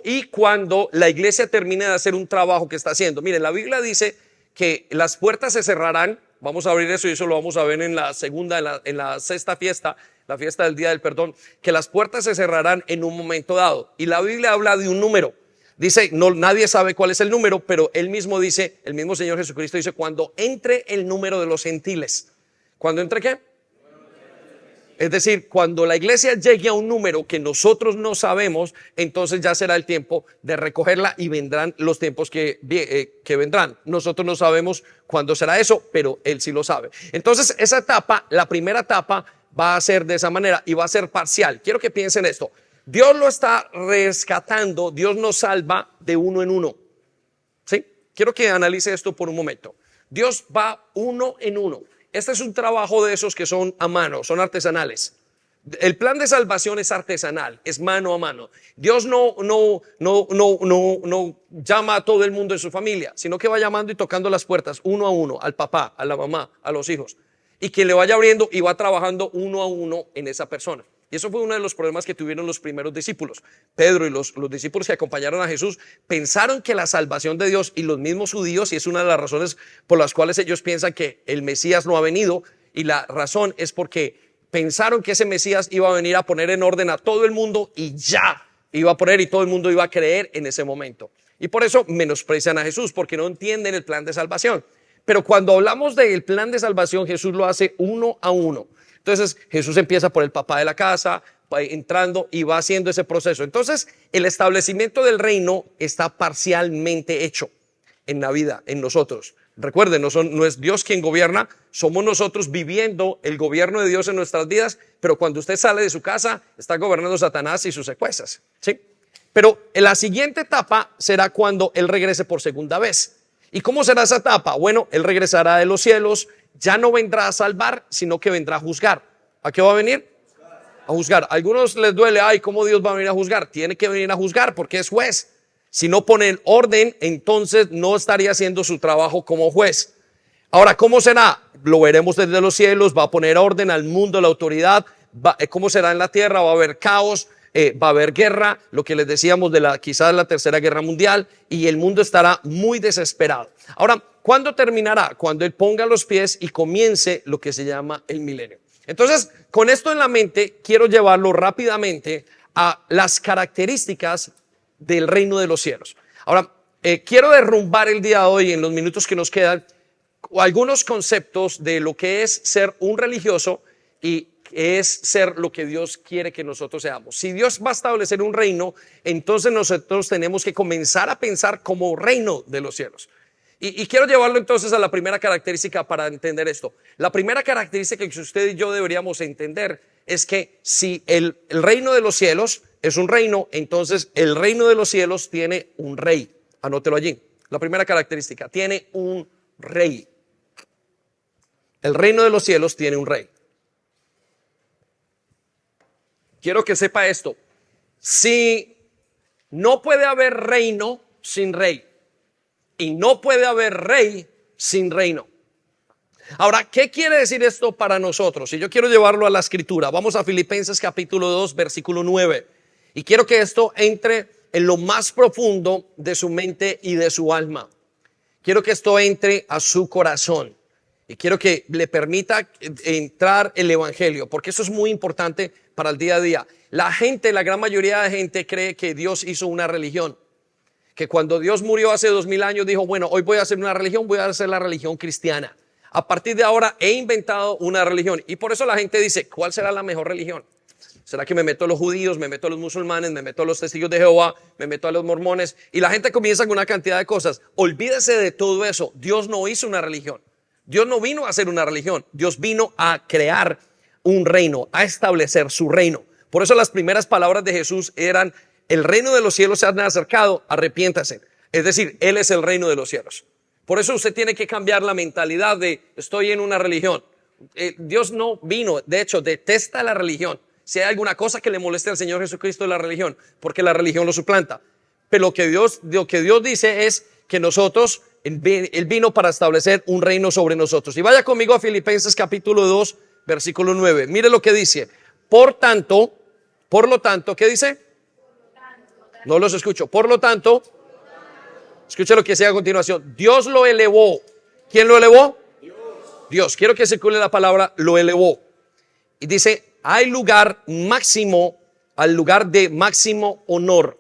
y cuando la iglesia termine de hacer un trabajo que está haciendo. Miren, la Biblia dice que las puertas se cerrarán. Vamos a abrir eso y eso lo vamos a ver en la segunda, en la sexta fiesta, la fiesta del Día del Perdón, que las puertas se cerrarán en un momento dado. Y la Biblia habla de un número. Dice, no, nadie sabe cuál es el número, pero él mismo dice, el mismo Señor Jesucristo dice, cuando entre el número de los gentiles. ¿Cuándo entre qué? Es decir, cuando la iglesia llegue a un número que nosotros no sabemos, entonces ya será el tiempo de recogerla y vendrán los tiempos que vendrán. Nosotros no sabemos cuándo será eso, pero Él sí lo sabe. Entonces, esa etapa, la primera etapa, va a ser de esa manera y va a ser parcial. Quiero que piensen esto. Dios lo está rescatando, Dios nos salva de uno en uno. ¿Sí? Quiero que analice esto por un momento. Dios va uno en uno. Este es un trabajo de esos que son a mano, son artesanales. El plan de salvación es artesanal, es mano a mano. Dios no llama a todo el mundo en su familia, sino que va llamando y tocando las puertas uno a uno, al papá, a la mamá, a los hijos. Y quien le vaya abriendo y va trabajando uno a uno en esa persona. Y eso fue uno de los problemas que tuvieron los primeros discípulos. Pedro y los discípulos que acompañaron a Jesús pensaron que la salvación de Dios, y los mismos judíos, y es una de las razones por las cuales ellos piensan que el Mesías no ha venido, y la razón es porque pensaron que ese Mesías iba a venir a poner en orden a todo el mundo y ya iba a poner y todo el mundo iba a creer en ese momento. Y por eso menosprecian a Jesús, porque no entienden el plan de salvación. Pero cuando hablamos del plan de salvación, Jesús lo hace uno a uno. Entonces Jesús empieza por el papá de la casa, va entrando y va haciendo ese proceso. Entonces el establecimiento del reino está parcialmente hecho en la vida, en nosotros. Recuerden, no es Dios quien gobierna, somos nosotros viviendo el gobierno de Dios en nuestras vidas, pero cuando usted sale de su casa, está gobernando Satanás y sus secuaces, ¿sí? Pero en la siguiente etapa será cuando Él regrese por segunda vez. ¿Y cómo será esa etapa? Bueno, Él regresará de los cielos, ya no vendrá a salvar, sino que vendrá a juzgar. ¿A qué va a venir? A juzgar. A algunos les duele, ay, ¿cómo Dios va a venir a juzgar? Tiene que venir a juzgar porque es juez. Si no pone en orden, entonces no estaría haciendo su trabajo como juez. Ahora, ¿cómo será? Lo veremos desde los cielos, va a poner orden al mundo, la autoridad. ¿Cómo será en la tierra? Va a haber caos, va a haber guerra, lo que les decíamos de quizás la tercera guerra mundial, y el mundo estará muy desesperado. Ahora, ¿cuándo terminará? Cuando Él ponga los pies y comience lo que se llama el milenio. Entonces, con esto en la mente, quiero llevarlo rápidamente a las características del reino de los cielos. Ahora, quiero derrumbar el día de hoy, en los minutos que nos quedan, algunos conceptos de lo que es ser un religioso y es ser lo que Dios quiere que nosotros seamos. Si Dios va a establecer un reino, entonces nosotros tenemos que comenzar a pensar como reino de los cielos. Y quiero llevarlo entonces a la primera característica para entender esto. La primera característica que usted y yo deberíamos entender es que si el reino de los cielos es un reino, entonces el reino de los cielos tiene un rey. Anótelo allí. La primera característica, tiene un rey. El reino de los cielos tiene un rey. Quiero que sepa esto. Si no puede haber reino sin rey, y no puede haber rey sin reino. Ahora, ¿qué quiere decir esto para nosotros? Y yo quiero llevarlo a la escritura. Vamos a Filipenses capítulo 2, versículo 9. Y quiero que esto entre en lo más profundo de su mente y de su alma. Quiero que esto entre a su corazón. Y quiero que le permita entrar el evangelio, porque eso es muy importante para el día a día. La gran mayoría de gente cree que Dios hizo una religión. Que cuando Dios murió hace 2000 años dijo, bueno, hoy voy a hacer una religión, voy a hacer la religión cristiana. A partir de ahora he inventado una religión. Y por eso la gente dice, ¿cuál será la mejor religión? ¿Será que me meto a los judíos, me meto a los musulmanes, me meto a los testigos de Jehová, me meto a los mormones? Y la gente comienza con una cantidad de cosas. Olvídese de todo eso. Dios no hizo una religión. Dios no vino a hacer una religión. Dios vino a crear un reino, a establecer su reino. Por eso las primeras palabras de Jesús eran, el reino de los cielos se han acercado, arrepiéntase. Es decir, Él es el reino de los cielos. Por eso usted tiene que cambiar la mentalidad de estoy en una religión. Dios no vino, de hecho, detesta la religión. Si hay alguna cosa que le moleste al Señor Jesucristo es la religión, porque la religión lo suplanta. Pero lo que Dios dice es que nosotros, Él vino para establecer un reino sobre nosotros. Y vaya conmigo a Filipenses capítulo 2, versículo 9. Mire lo que dice. Por lo tanto, ¿qué dice? No los escucho. Por lo tanto, escuche lo que sigue a continuación. Dios lo elevó. ¿Quién lo elevó? Dios. Quiero que circule la palabra lo elevó. Y dice, hay lugar máximo, al lugar de máximo honor.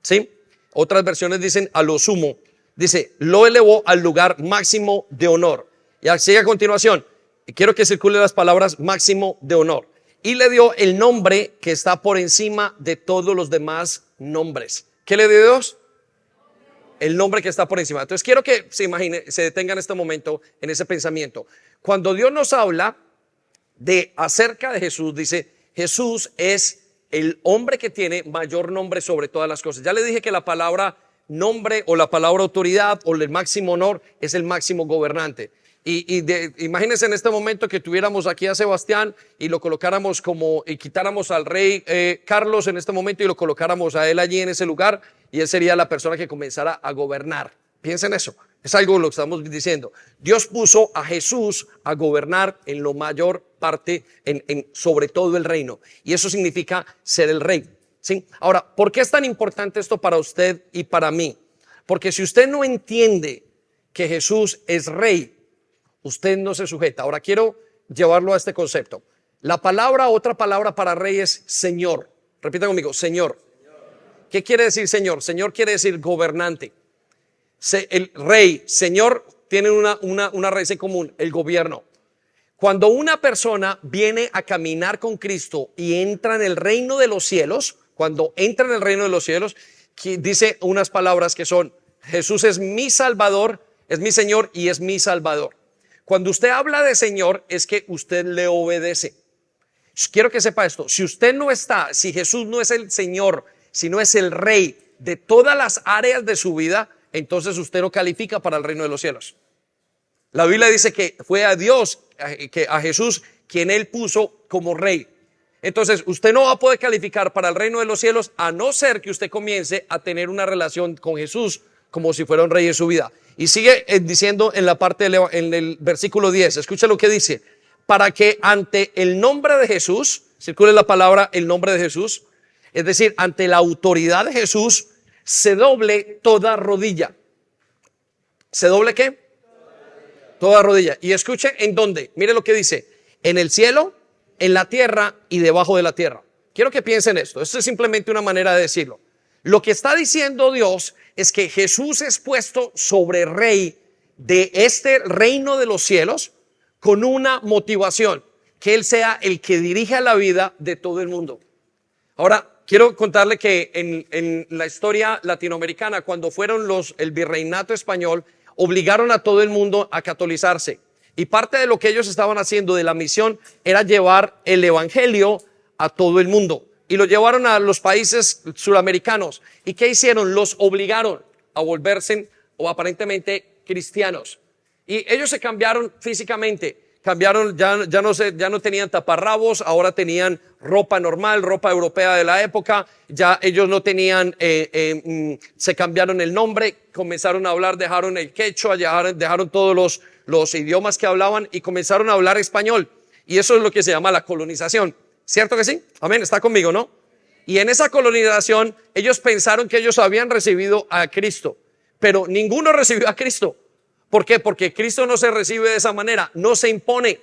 ¿Sí? Otras versiones dicen a lo sumo. Dice, lo elevó al lugar máximo de honor. Y sigue a continuación. Y quiero que circule las palabras máximo de honor. Y le dio el nombre que está por encima de todos los demás nombres. ¿Qué le dio Dios? El nombre que está por encima. Entonces quiero que se imagine, se detenga en este momento, en ese pensamiento. Cuando Dios nos habla acerca de Jesús, dice, Jesús es el hombre que tiene mayor nombre sobre todas las cosas. Ya le dije que la palabra nombre o la palabra autoridad o el máximo honor es el máximo gobernante. Imagínense en este momento que tuviéramos aquí a Sebastián y lo colocáramos y quitáramos al rey Carlos en este momento y lo colocáramos a él allí en ese lugar y él sería la persona que comenzara a gobernar. Piensen eso, es algo lo que estamos diciendo. Dios puso a Jesús a gobernar en lo mayor parte, sobre todo el reino, y eso significa ser el rey. ¿Sí? Ahora, ¿por qué es tan importante esto para usted y para mí? Porque si usted no entiende que Jesús es rey, usted no se sujeta. Ahora quiero llevarlo a este concepto. Otra palabra para rey es Señor. Repita conmigo, Señor. ¿Qué quiere decir Señor? Señor quiere decir gobernante. El rey, Señor, tienen una raíz en común, el gobierno. Cuando una persona viene a caminar con Cristo y entra en el reino de los cielos, cuando entra en el reino de los cielos, dice unas palabras que son, Jesús es mi Salvador, es mi Señor y es mi Salvador. Cuando usted habla de Señor es que usted le obedece. Quiero que sepa esto, si Jesús no es el Señor, si no es el Rey de todas las áreas de su vida, entonces usted no califica para el reino de los cielos. La Biblia dice que fue a Dios, a Jesús, quien Él puso como Rey. Entonces usted no va a poder calificar para el reino de los cielos a no ser que usted comience a tener una relación con Jesús como si fuera un rey en su vida. Y sigue diciendo en la parte en el versículo 10, escucha lo que dice, para que ante el nombre de Jesús, circule la palabra el nombre de Jesús, es decir, ante la autoridad de Jesús, se doble toda rodilla. ¿Se doble qué? Toda rodilla. Y escuche en dónde, mire lo que dice, en el cielo, en la tierra y debajo de la tierra. Quiero que piensen esto es simplemente una manera de decirlo. Lo que está diciendo Dios es que Jesús es puesto sobre rey de este reino de los cielos con una motivación, que Él sea el que dirija la vida de todo el mundo. Ahora, quiero contarle que en la historia latinoamericana, cuando fueron el virreinato español, obligaron a todo el mundo a catolizarse. Y parte de lo que ellos estaban haciendo de la misión era llevar el evangelio a todo el mundo. Y lo llevaron a los países suramericanos. ¿Y qué hicieron? Los obligaron a volverse o aparentemente cristianos. Y ellos se cambiaron físicamente. Cambiaron, ya no tenían taparrabos, ahora tenían ropa normal, ropa europea de la época. Ya ellos no tenían, se cambiaron el nombre, comenzaron a hablar, dejaron el quechua, dejaron todos los idiomas que hablaban y comenzaron a hablar español. Y eso es lo que se llama la colonización. ¿Cierto que sí? Amén, está conmigo, ¿no? Y en esa colonización ellos pensaron que ellos habían recibido a Cristo, pero ninguno recibió a Cristo. ¿Por qué? Porque Cristo no se recibe de esa manera, no se impone,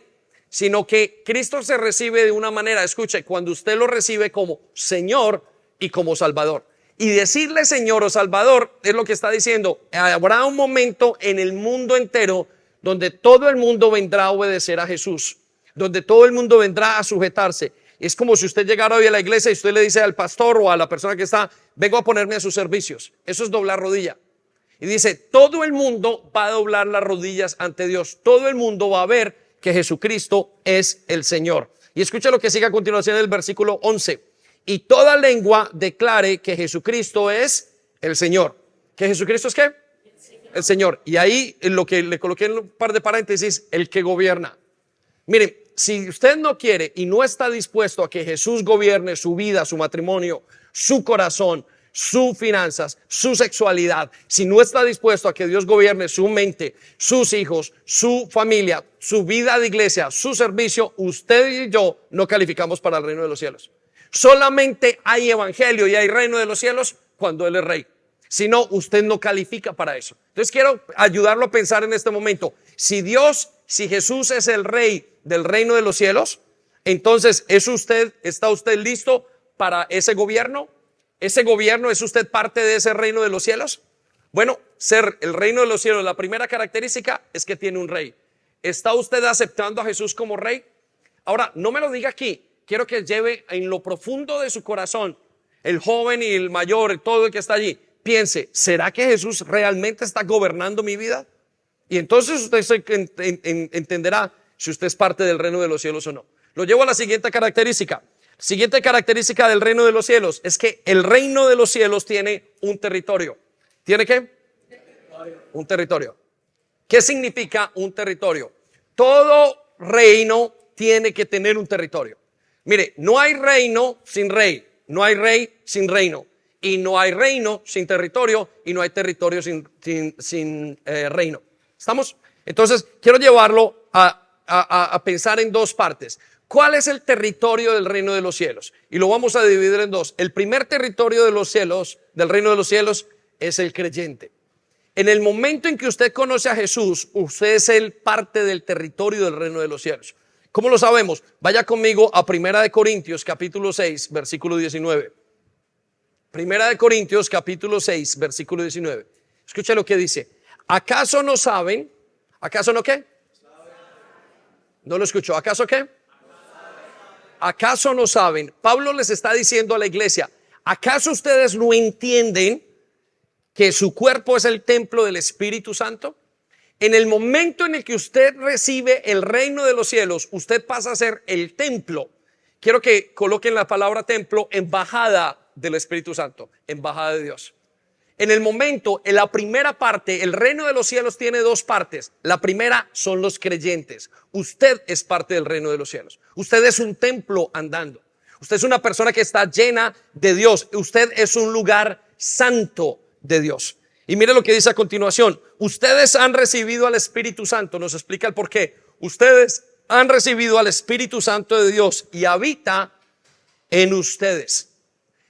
sino que Cristo se recibe de una manera, escuche, cuando usted lo recibe como Señor y como Salvador. Y decirle Señor o Salvador es lo que está diciendo, habrá un momento en el mundo entero donde todo el mundo vendrá a obedecer a Jesús, donde todo el mundo vendrá a sujetarse. Es como si usted llegara hoy a la iglesia y usted le dice al pastor o a la persona que está, vengo a ponerme a sus servicios. Eso es doblar rodilla. Y dice, todo el mundo va a doblar las rodillas ante Dios. Todo el mundo va a ver que Jesucristo es el Señor. Y escucha lo que sigue a continuación en el versículo 11. Y toda lengua declare que Jesucristo es el Señor. ¿Que Jesucristo es qué? El Señor. Y ahí en lo que le coloqué en un par de paréntesis, el que gobierna. Miren, si usted no quiere y no está dispuesto a que Jesús gobierne su vida, su matrimonio, su corazón, sus finanzas, su sexualidad, si no está dispuesto a que Dios gobierne su mente, sus hijos, su familia, su vida de iglesia, su servicio, usted y yo no calificamos para el reino de los cielos. Solamente hay evangelio y hay reino de los cielos cuando Él es rey. Si no, usted no califica para eso. Entonces quiero ayudarlo a pensar en este momento. Si Jesús es el rey del reino de los cielos, entonces ¿está usted listo para ese gobierno? ¿Ese gobierno es usted parte de ese reino de los cielos? Bueno, ser el reino de los cielos, la primera característica es que tiene un rey. ¿Está usted aceptando a Jesús como rey? Ahora, no me lo diga aquí. Quiero que lleve en lo profundo de su corazón, el joven y el mayor, todo el que está allí, piense, ¿será que Jesús realmente está gobernando mi vida? Y entonces usted entenderá si usted es parte del reino de los cielos o no. Lo llevo a la siguiente característica. Siguiente característica del reino de los cielos es que el reino de los cielos tiene un territorio. ¿Tiene qué? Un territorio. ¿Qué significa un territorio? Todo reino tiene que tener un territorio. Mire, no hay reino sin rey, no hay rey sin reino, y no hay reino sin territorio, y no hay territorio sin reino. ¿Estamos? Entonces, quiero llevarlo a pensar en dos partes. ¿Cuál es el territorio del reino de los cielos? Y lo vamos a dividir en dos. El primer territorio de los cielos, del reino de los cielos, es el creyente. En el momento en que usted conoce a Jesús, usted es parte del territorio del reino de los cielos. ¿Cómo lo sabemos? Vaya conmigo a 1 Corintios capítulo 6, versículo 19. 1 Corintios capítulo 6, versículo 19. Escucha lo que dice. ¿Acaso no saben? ¿Acaso no qué? No lo escucho. ¿Acaso qué? ¿Acaso no saben? Pablo les está diciendo a la iglesia, ¿acaso ustedes no entienden que su cuerpo es el templo del Espíritu Santo? En el momento en el que usted recibe el reino de los cielos, usted pasa a ser el templo. Quiero que coloquen la palabra templo, embajada del Espíritu Santo, embajada de Dios. En el momento, en la primera parte, el reino de los cielos tiene dos partes. La primera son los creyentes. Usted es parte del reino de los cielos. Usted es un templo andando. Usted es una persona que está llena de Dios. Usted es un lugar santo de Dios. Y mire lo que dice a continuación. Ustedes han recibido al Espíritu Santo. Nos explica el por qué. Ustedes han recibido al Espíritu Santo de Dios y habita en ustedes.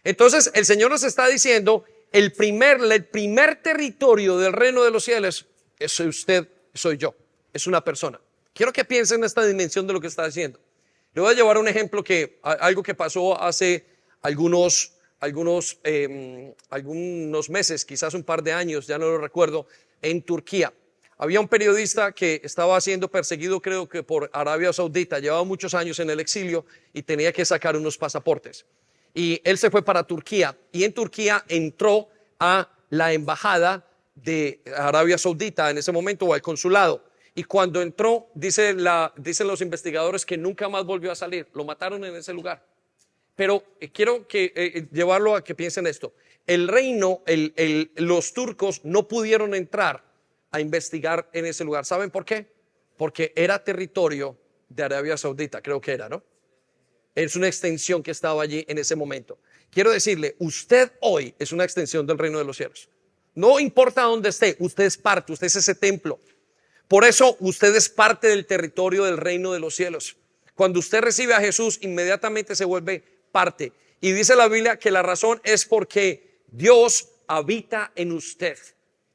Entonces, el Señor nos está diciendo, el primer territorio del reino de los cielos es usted, soy yo, es una persona. Quiero que piensen en esta dimensión de lo que está diciendo. Le voy a llevar un ejemplo algo que pasó hace algunos meses, quizás un par de años, ya no lo recuerdo, en Turquía. Había un periodista que estaba siendo perseguido, creo que por Arabia Saudita, llevaba muchos años en el exilio y tenía que sacar unos pasaportes. Y él se fue para Turquía y en Turquía entró a la embajada de Arabia Saudita en ese momento, o al consulado. Y cuando entró, dicen los investigadores que nunca más volvió a salir. Lo mataron en ese lugar. Pero quiero llevarlo a que piensen esto. El reino, los turcos no pudieron entrar a investigar en ese lugar. ¿Saben por qué? Porque era territorio de Arabia Saudita, creo que era, ¿no? Es una extensión que estaba allí en ese momento. Quiero decirle, usted hoy es una extensión del reino de los cielos. No importa dónde esté, usted es parte, usted es ese templo. Por eso usted es parte del territorio del reino de los cielos. Cuando usted recibe a Jesús, inmediatamente se vuelve parte. Y dice la Biblia que la razón es porque Dios habita en usted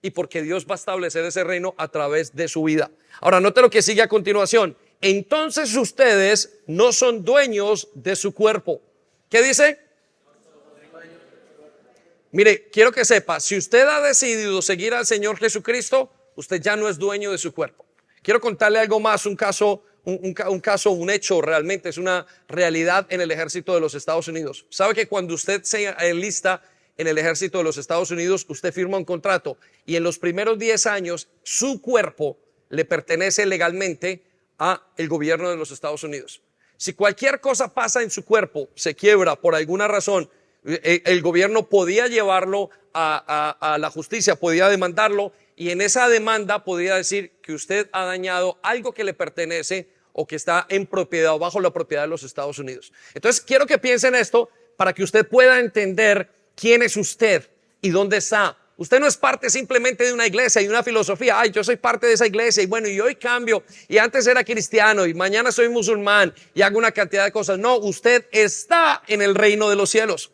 y porque Dios va a establecer ese reino a través de su vida. Ahora, note lo que sigue a continuación. Entonces ustedes no son dueños de su cuerpo. ¿Qué dice? Mire, quiero que sepa, si usted ha decidido seguir al Señor Jesucristo, usted ya no es dueño de su cuerpo. Quiero contarle algo más, un caso, un hecho realmente, es una realidad en el ejército de los Estados Unidos. ¿Sabe que cuando usted se enlista en el ejército de los Estados Unidos, usted firma un contrato y en los primeros 10 años su cuerpo le pertenece legalmente a el gobierno de los Estados Unidos? Si cualquier cosa pasa en su cuerpo, se quiebra por alguna razón, el gobierno podía llevarlo a la justicia, podía demandarlo, y en esa demanda podía decir que usted ha dañado algo que le pertenece o que está en propiedad o bajo la propiedad de los Estados Unidos. Entonces quiero que piensen esto para que usted pueda entender quién es usted y dónde está. Usted no es parte simplemente de una iglesia y una filosofía. Ay, yo soy parte de esa iglesia y bueno, y hoy cambio y antes era cristiano y mañana soy musulmán y hago una cantidad de cosas. No, usted está en el reino de los cielos.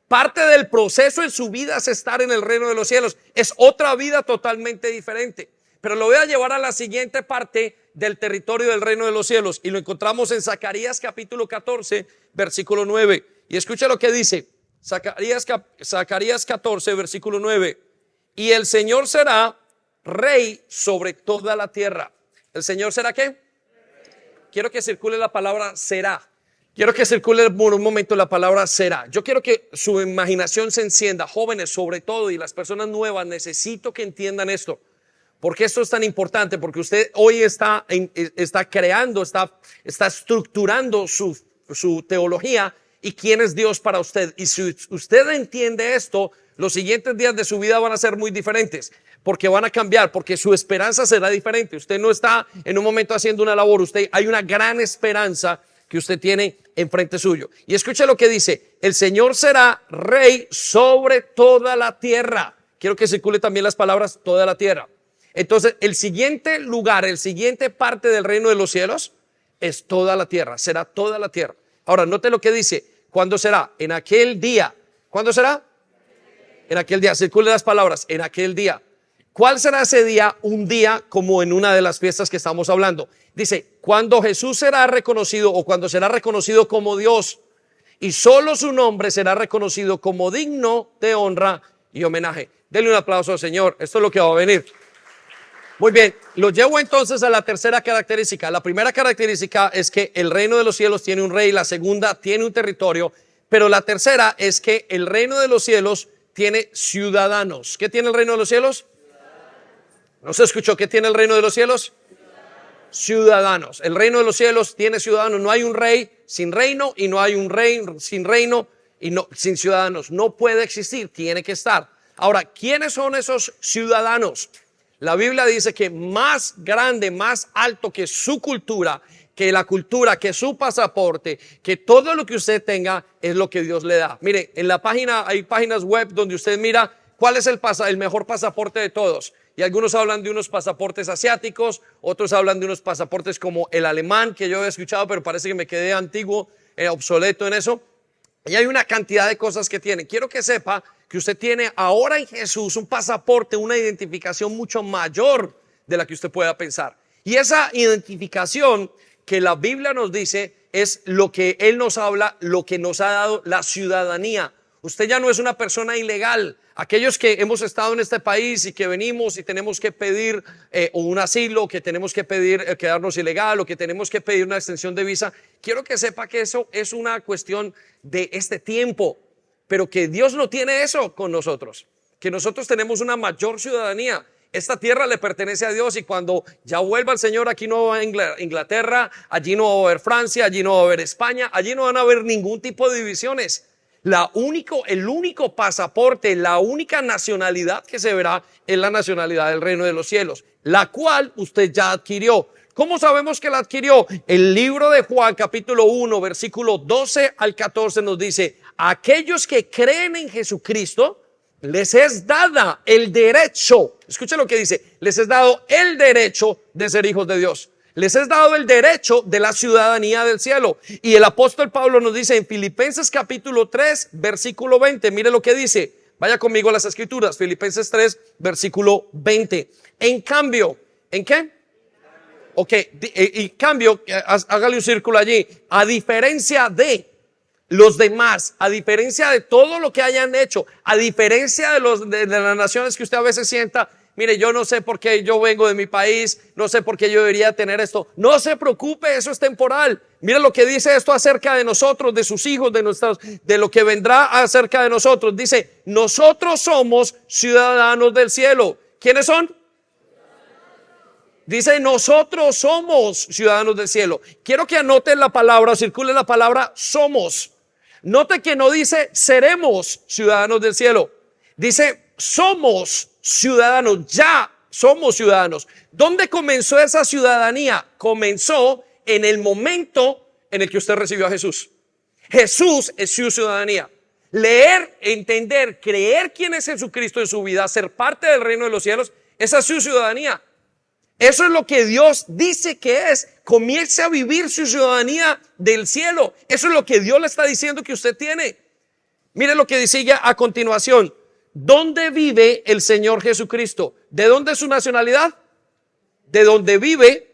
Parte del proceso en su vida es estar en el reino de los cielos. Es otra vida totalmente diferente. Pero lo voy a llevar a la siguiente parte del territorio del reino de los cielos y lo encontramos en Zacarías capítulo 14, versículo 9. Y escucha lo que dice Zacarías 14, versículo 9. Y el Señor será rey sobre toda la tierra. ¿El Señor será qué? Quiero que circule la palabra será. Quiero que circule por un momento la palabra será. Yo quiero que su imaginación se encienda, jóvenes sobre todo y las personas nuevas, necesito que entiendan esto. Porque esto es tan importante, porque usted hoy está creando, está estructurando su teología y quién es Dios para usted. Y si usted entiende esto, los siguientes días de su vida van a ser muy diferentes, porque van a cambiar, porque su esperanza será diferente. Usted no está en un momento haciendo una labor, hay una gran esperanza que usted tiene enfrente suyo. Y escuche lo que dice: el Señor será rey sobre toda la tierra. Quiero que circule también las palabras toda la tierra. Entonces, el siguiente lugar, el siguiente parte del reino de los cielos es toda la tierra, será toda la tierra. Ahora, note lo que dice: ¿cuándo será? En aquel día. ¿Cuándo será? En aquel día. Circule las palabras, en aquel día. ¿Cuál será ese día? Un día como en una de las fiestas que estamos hablando. Dice, cuando Jesús será reconocido o cuando será reconocido como Dios y solo su nombre será reconocido como digno de honra y homenaje. Denle un aplauso al Señor. Esto es lo que va a venir. Muy bien, lo llevo entonces a la tercera característica. La primera característica es que el reino de los cielos tiene un rey, la segunda tiene un territorio, pero la tercera es que el reino de los cielos tiene ciudadanos. ¿Qué tiene el reino de los cielos? ¿No se escuchó? ¿Qué tiene el reino de los cielos? Ciudadanos. El reino de los cielos tiene ciudadanos. No hay un rey sin reino y no hay un rey sin reino y sin ciudadanos. No puede existir, tiene que estar. Ahora, ¿quiénes son esos ciudadanos? La Biblia dice que más grande, más alto que su cultura, que la cultura, que su pasaporte, que todo lo que usted tenga es lo que Dios le da. Mire, en la página hay páginas web donde usted mira cuál es el mejor pasaporte de todos. Y algunos hablan de unos pasaportes asiáticos, otros hablan de unos pasaportes como el alemán, que yo he escuchado, pero parece que me quedé antiguo, obsoleto en eso. Y hay una cantidad de cosas que tienen. Quiero que sepa que usted tiene ahora en Jesús un pasaporte, una identificación mucho mayor de la que usted pueda pensar. Y esa identificación que la Biblia nos dice es lo que Él nos habla, lo que nos ha dado la ciudadanía. Usted ya no es una persona ilegal. Aquellos que hemos estado en este país y que venimos y tenemos que pedir un asilo, que tenemos que pedir quedarnos ilegal o que tenemos que pedir una extensión de visa, quiero que sepa que eso es una cuestión de este tiempo, pero que Dios no tiene eso con nosotros, que nosotros tenemos una mayor ciudadanía. Esta tierra le pertenece a Dios y cuando ya vuelva el Señor, aquí no va a haber Inglaterra, allí no va a haber Francia, allí no va a haber España, allí no van a haber ningún tipo de divisiones. El único pasaporte, la única nacionalidad que se verá es la nacionalidad del reino de los cielos, la cual usted ya adquirió. ¿Cómo sabemos que la adquirió? El libro de Juan, capítulo 1, versículo 12 al 14 nos dice: a aquellos que creen en Jesucristo les es dada el derecho, escuchen lo que dice, les es dado el derecho de ser hijos de Dios. Les es dado el derecho de la ciudadanía del cielo. Y el apóstol Pablo nos dice en Filipenses capítulo 3, versículo 20. Mire lo que dice. Vaya conmigo a las escrituras. Filipenses 3, versículo 20. En cambio, ¿en qué? Ok, y cambio, hágale un círculo allí. A diferencia de los demás, a diferencia de todo lo que hayan hecho, a diferencia de las naciones que usted a veces sienta, mire, yo no sé por qué yo vengo de mi país, no sé por qué yo debería tener esto. No se preocupe, eso es temporal. Mire lo que dice esto acerca de nosotros, de sus hijos, de lo que vendrá acerca de nosotros. Dice, nosotros somos ciudadanos del cielo. ¿Quiénes son? Dice, nosotros somos ciudadanos del cielo. Quiero que anoten la palabra, circule la palabra somos. Note que no dice seremos ciudadanos del cielo. Dice somos ciudadanos, ya somos ciudadanos. ¿Dónde comenzó esa ciudadanía? Comenzó en el momento en el que usted recibió a Jesús. Jesús es su ciudadanía. Leer, entender, creer quién es Jesucristo en su vida, ser parte del reino de los cielos, esa es su ciudadanía. Eso es lo que Dios dice que es. Comience a vivir su ciudadanía del cielo. Eso es lo que Dios le está diciendo que usted tiene. Mire lo que sigue a continuación. ¿Dónde vive el Señor Jesucristo? ¿De dónde es su nacionalidad? De donde vive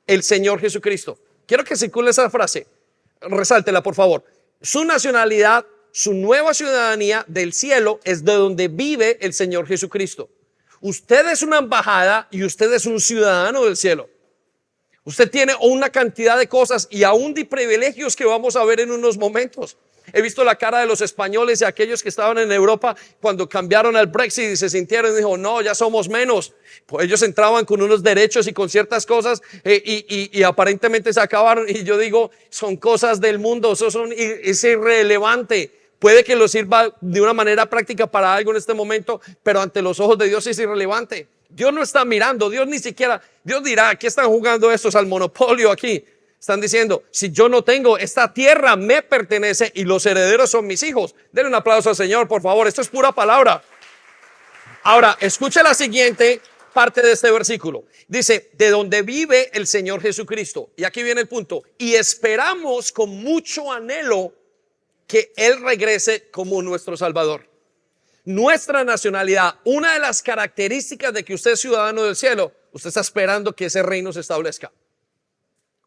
el Señor Jesucristo. Quiero que circule esa frase. Resáltela, por favor. Su nacionalidad, su nueva ciudadanía del cielo es de donde vive el Señor Jesucristo. Usted es una embajada y usted es un ciudadano del cielo. Usted tiene una cantidad de cosas y aún de privilegios que vamos a ver en unos momentos. He visto la cara de los españoles y aquellos que estaban en Europa cuando cambiaron al Brexit y se sintieron y dijo, no, ya somos menos. Pues ellos entraban con unos derechos y con ciertas cosas y aparentemente se acabaron. Y yo digo, son cosas del mundo, es irrelevante. Puede que lo sirva de una manera práctica para algo en este momento, pero ante los ojos de Dios es irrelevante. Dios no está mirando, Dios ni siquiera, Dios dirá, ¿qué están jugando estos al monopolio aquí? Están diciendo, si yo no tengo, esta tierra me pertenece y los herederos son mis hijos. Denle un aplauso al Señor, por favor, esto es pura palabra. Ahora, escuche la siguiente parte de este versículo. Dice, de donde vive el Señor Jesucristo. Y aquí viene el punto. Y esperamos con mucho anhelo que Él regrese como nuestro Salvador. Nuestra nacionalidad, una de las características de que usted es ciudadano del cielo, usted está esperando que ese reino se establezca.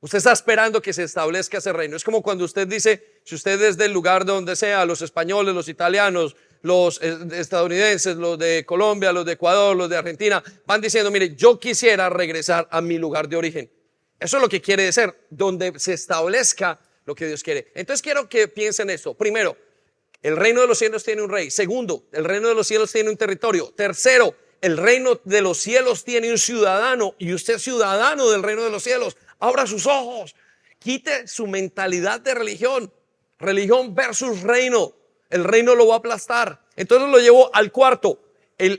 Usted está esperando que se establezca ese reino. Es como cuando usted dice, si usted es del lugar de donde sea, los españoles, los italianos, los estadounidenses, los de Colombia, los de Ecuador, los de Argentina, van diciendo, mire, yo quisiera regresar a mi lugar de origen. Eso es lo que quiere decir, donde se establezca lo que Dios quiere. Entonces quiero que piensen esto. Primero, el reino de los cielos tiene un rey. Segundo, el reino de los cielos tiene un territorio. Tercero, el reino de los cielos tiene un ciudadano y usted es ciudadano del reino de los cielos. Abra sus ojos, quite su mentalidad de religión. Religión versus reino. El reino lo va a aplastar. Entonces lo llevo al cuarto,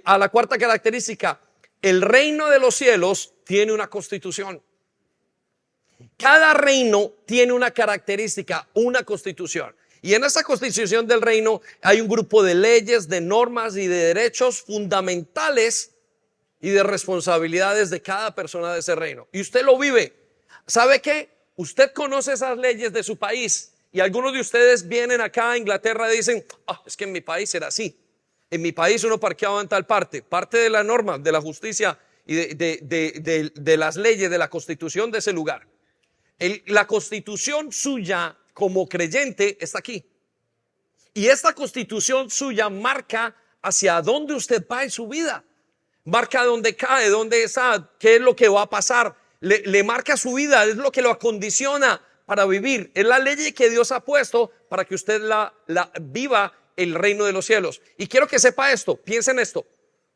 a la cuarta característica. El reino de los cielos tiene una constitución. Cada reino tiene una característica, una constitución. Y en esa constitución del reino hay un grupo de leyes, de normas y de derechos fundamentales y de responsabilidades de cada persona de ese reino. Y usted lo vive. ¿Sabe qué? Usted conoce esas leyes de su país y algunos de ustedes vienen acá a Inglaterra y dicen, es que en mi país era así. En mi país uno parqueaba en tal parte de la norma, de la justicia y de las leyes, de la constitución de ese lugar. La constitución suya como creyente está aquí. Y esta constitución suya marca hacia dónde usted va en su vida. Marca dónde cae, dónde está, qué es lo que va a pasar. Le marca su vida, es lo que lo acondiciona para vivir. Es la ley que Dios ha puesto para que usted la viva el reino de los cielos. Y quiero que sepa esto, piensa en esto.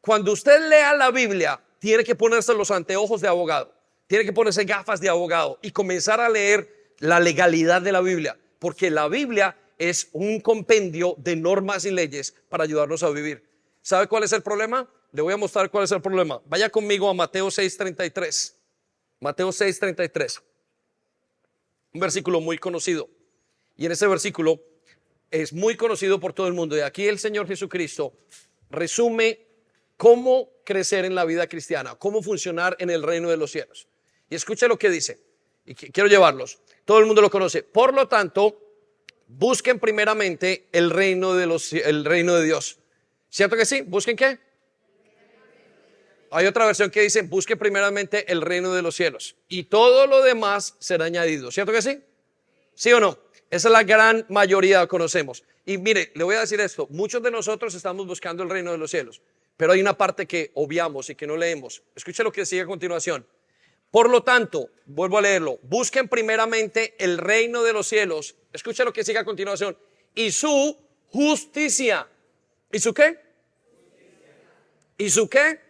Cuando usted lea la Biblia, tiene que ponerse los anteojos de abogado, tiene que ponerse gafas de abogado y comenzar a leer la legalidad de la Biblia, porque la Biblia es un compendio de normas y leyes para ayudarnos a vivir. ¿Sabe cuál es el problema? Le voy a mostrar cuál es el problema. Vaya conmigo a Mateo 6:33. Mateo 6:33. Un versículo muy conocido. Y en ese versículo es muy conocido por todo el mundo. Y aquí el Señor Jesucristo resume cómo crecer en la vida cristiana, cómo funcionar en el reino de los cielos. Y escuche lo que dice. Y quiero llevarlos. Todo el mundo lo conoce. Por lo tanto, busquen primeramente el reino de Dios. ¿Cierto que sí? ¿Busquen qué? Hay otra versión que dice, busque primeramente el reino de los cielos y todo lo demás será añadido. ¿Cierto que sí? ¿Sí o no? Esa es la gran mayoría que conocemos. Y mire, le voy a decir esto, muchos de nosotros estamos buscando el reino de los cielos, pero hay una parte que obviamos y que no leemos. Escuche lo que sigue a continuación. Por lo tanto, vuelvo a leerlo, busquen primeramente el reino de los cielos. Escuche lo que sigue a continuación. Y su justicia. ¿Y su qué? ¿Y su qué?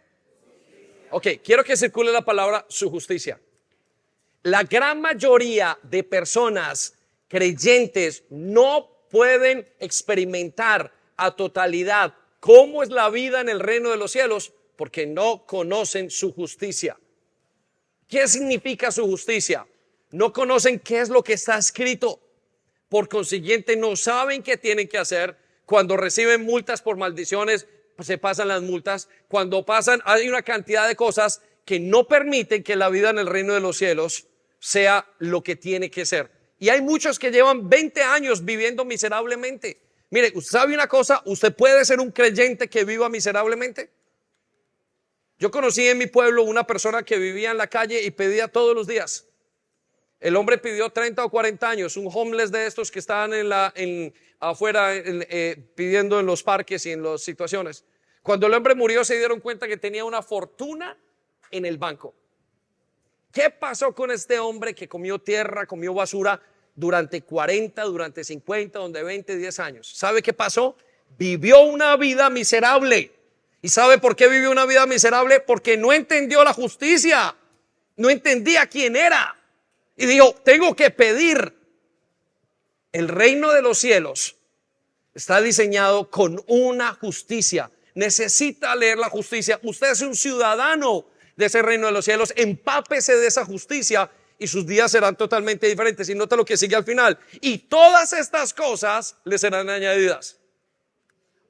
Ok, quiero que circule la palabra su justicia. La gran mayoría de personas creyentes no pueden experimentar a totalidad cómo es la vida en el reino de los cielos porque no conocen su justicia. ¿Qué significa su justicia? No conocen qué es lo que está escrito. Por consiguiente, no saben qué tienen que hacer. Cuando reciben multas por maldiciones, se pasan las multas. Cuando pasan, hay una cantidad de cosas que no permiten que la vida en el reino de los cielos sea lo que tiene que ser. Y hay muchos que llevan 20 años viviendo miserablemente. Mire, ¿usted sabe una cosa? ¿Usted puede ser un creyente que viva miserablemente? Yo conocí en mi pueblo una persona que vivía en la calle y pedía todos los días. El hombre pidió 30 o 40 años, un homeless de estos que estaban afuera pidiendo en los parques y en las situaciones. Cuando el hombre murió se dieron cuenta que tenía una fortuna en el banco. ¿Qué pasó con este hombre que comió tierra, comió basura durante 40, durante 50, donde 20, 10 años? ¿Sabe qué pasó? Vivió una vida miserable. ¿Y sabe por qué vivió una vida miserable? Porque no entendió la justicia, no entendía quién era. Y dijo, tengo que pedir. El reino de los cielos está diseñado con una justicia. Necesita leer la justicia. Usted es un ciudadano de ese reino de los cielos. Empápese de esa justicia y sus días serán totalmente diferentes. Y nota lo que sigue al final. Y todas estas cosas le serán añadidas.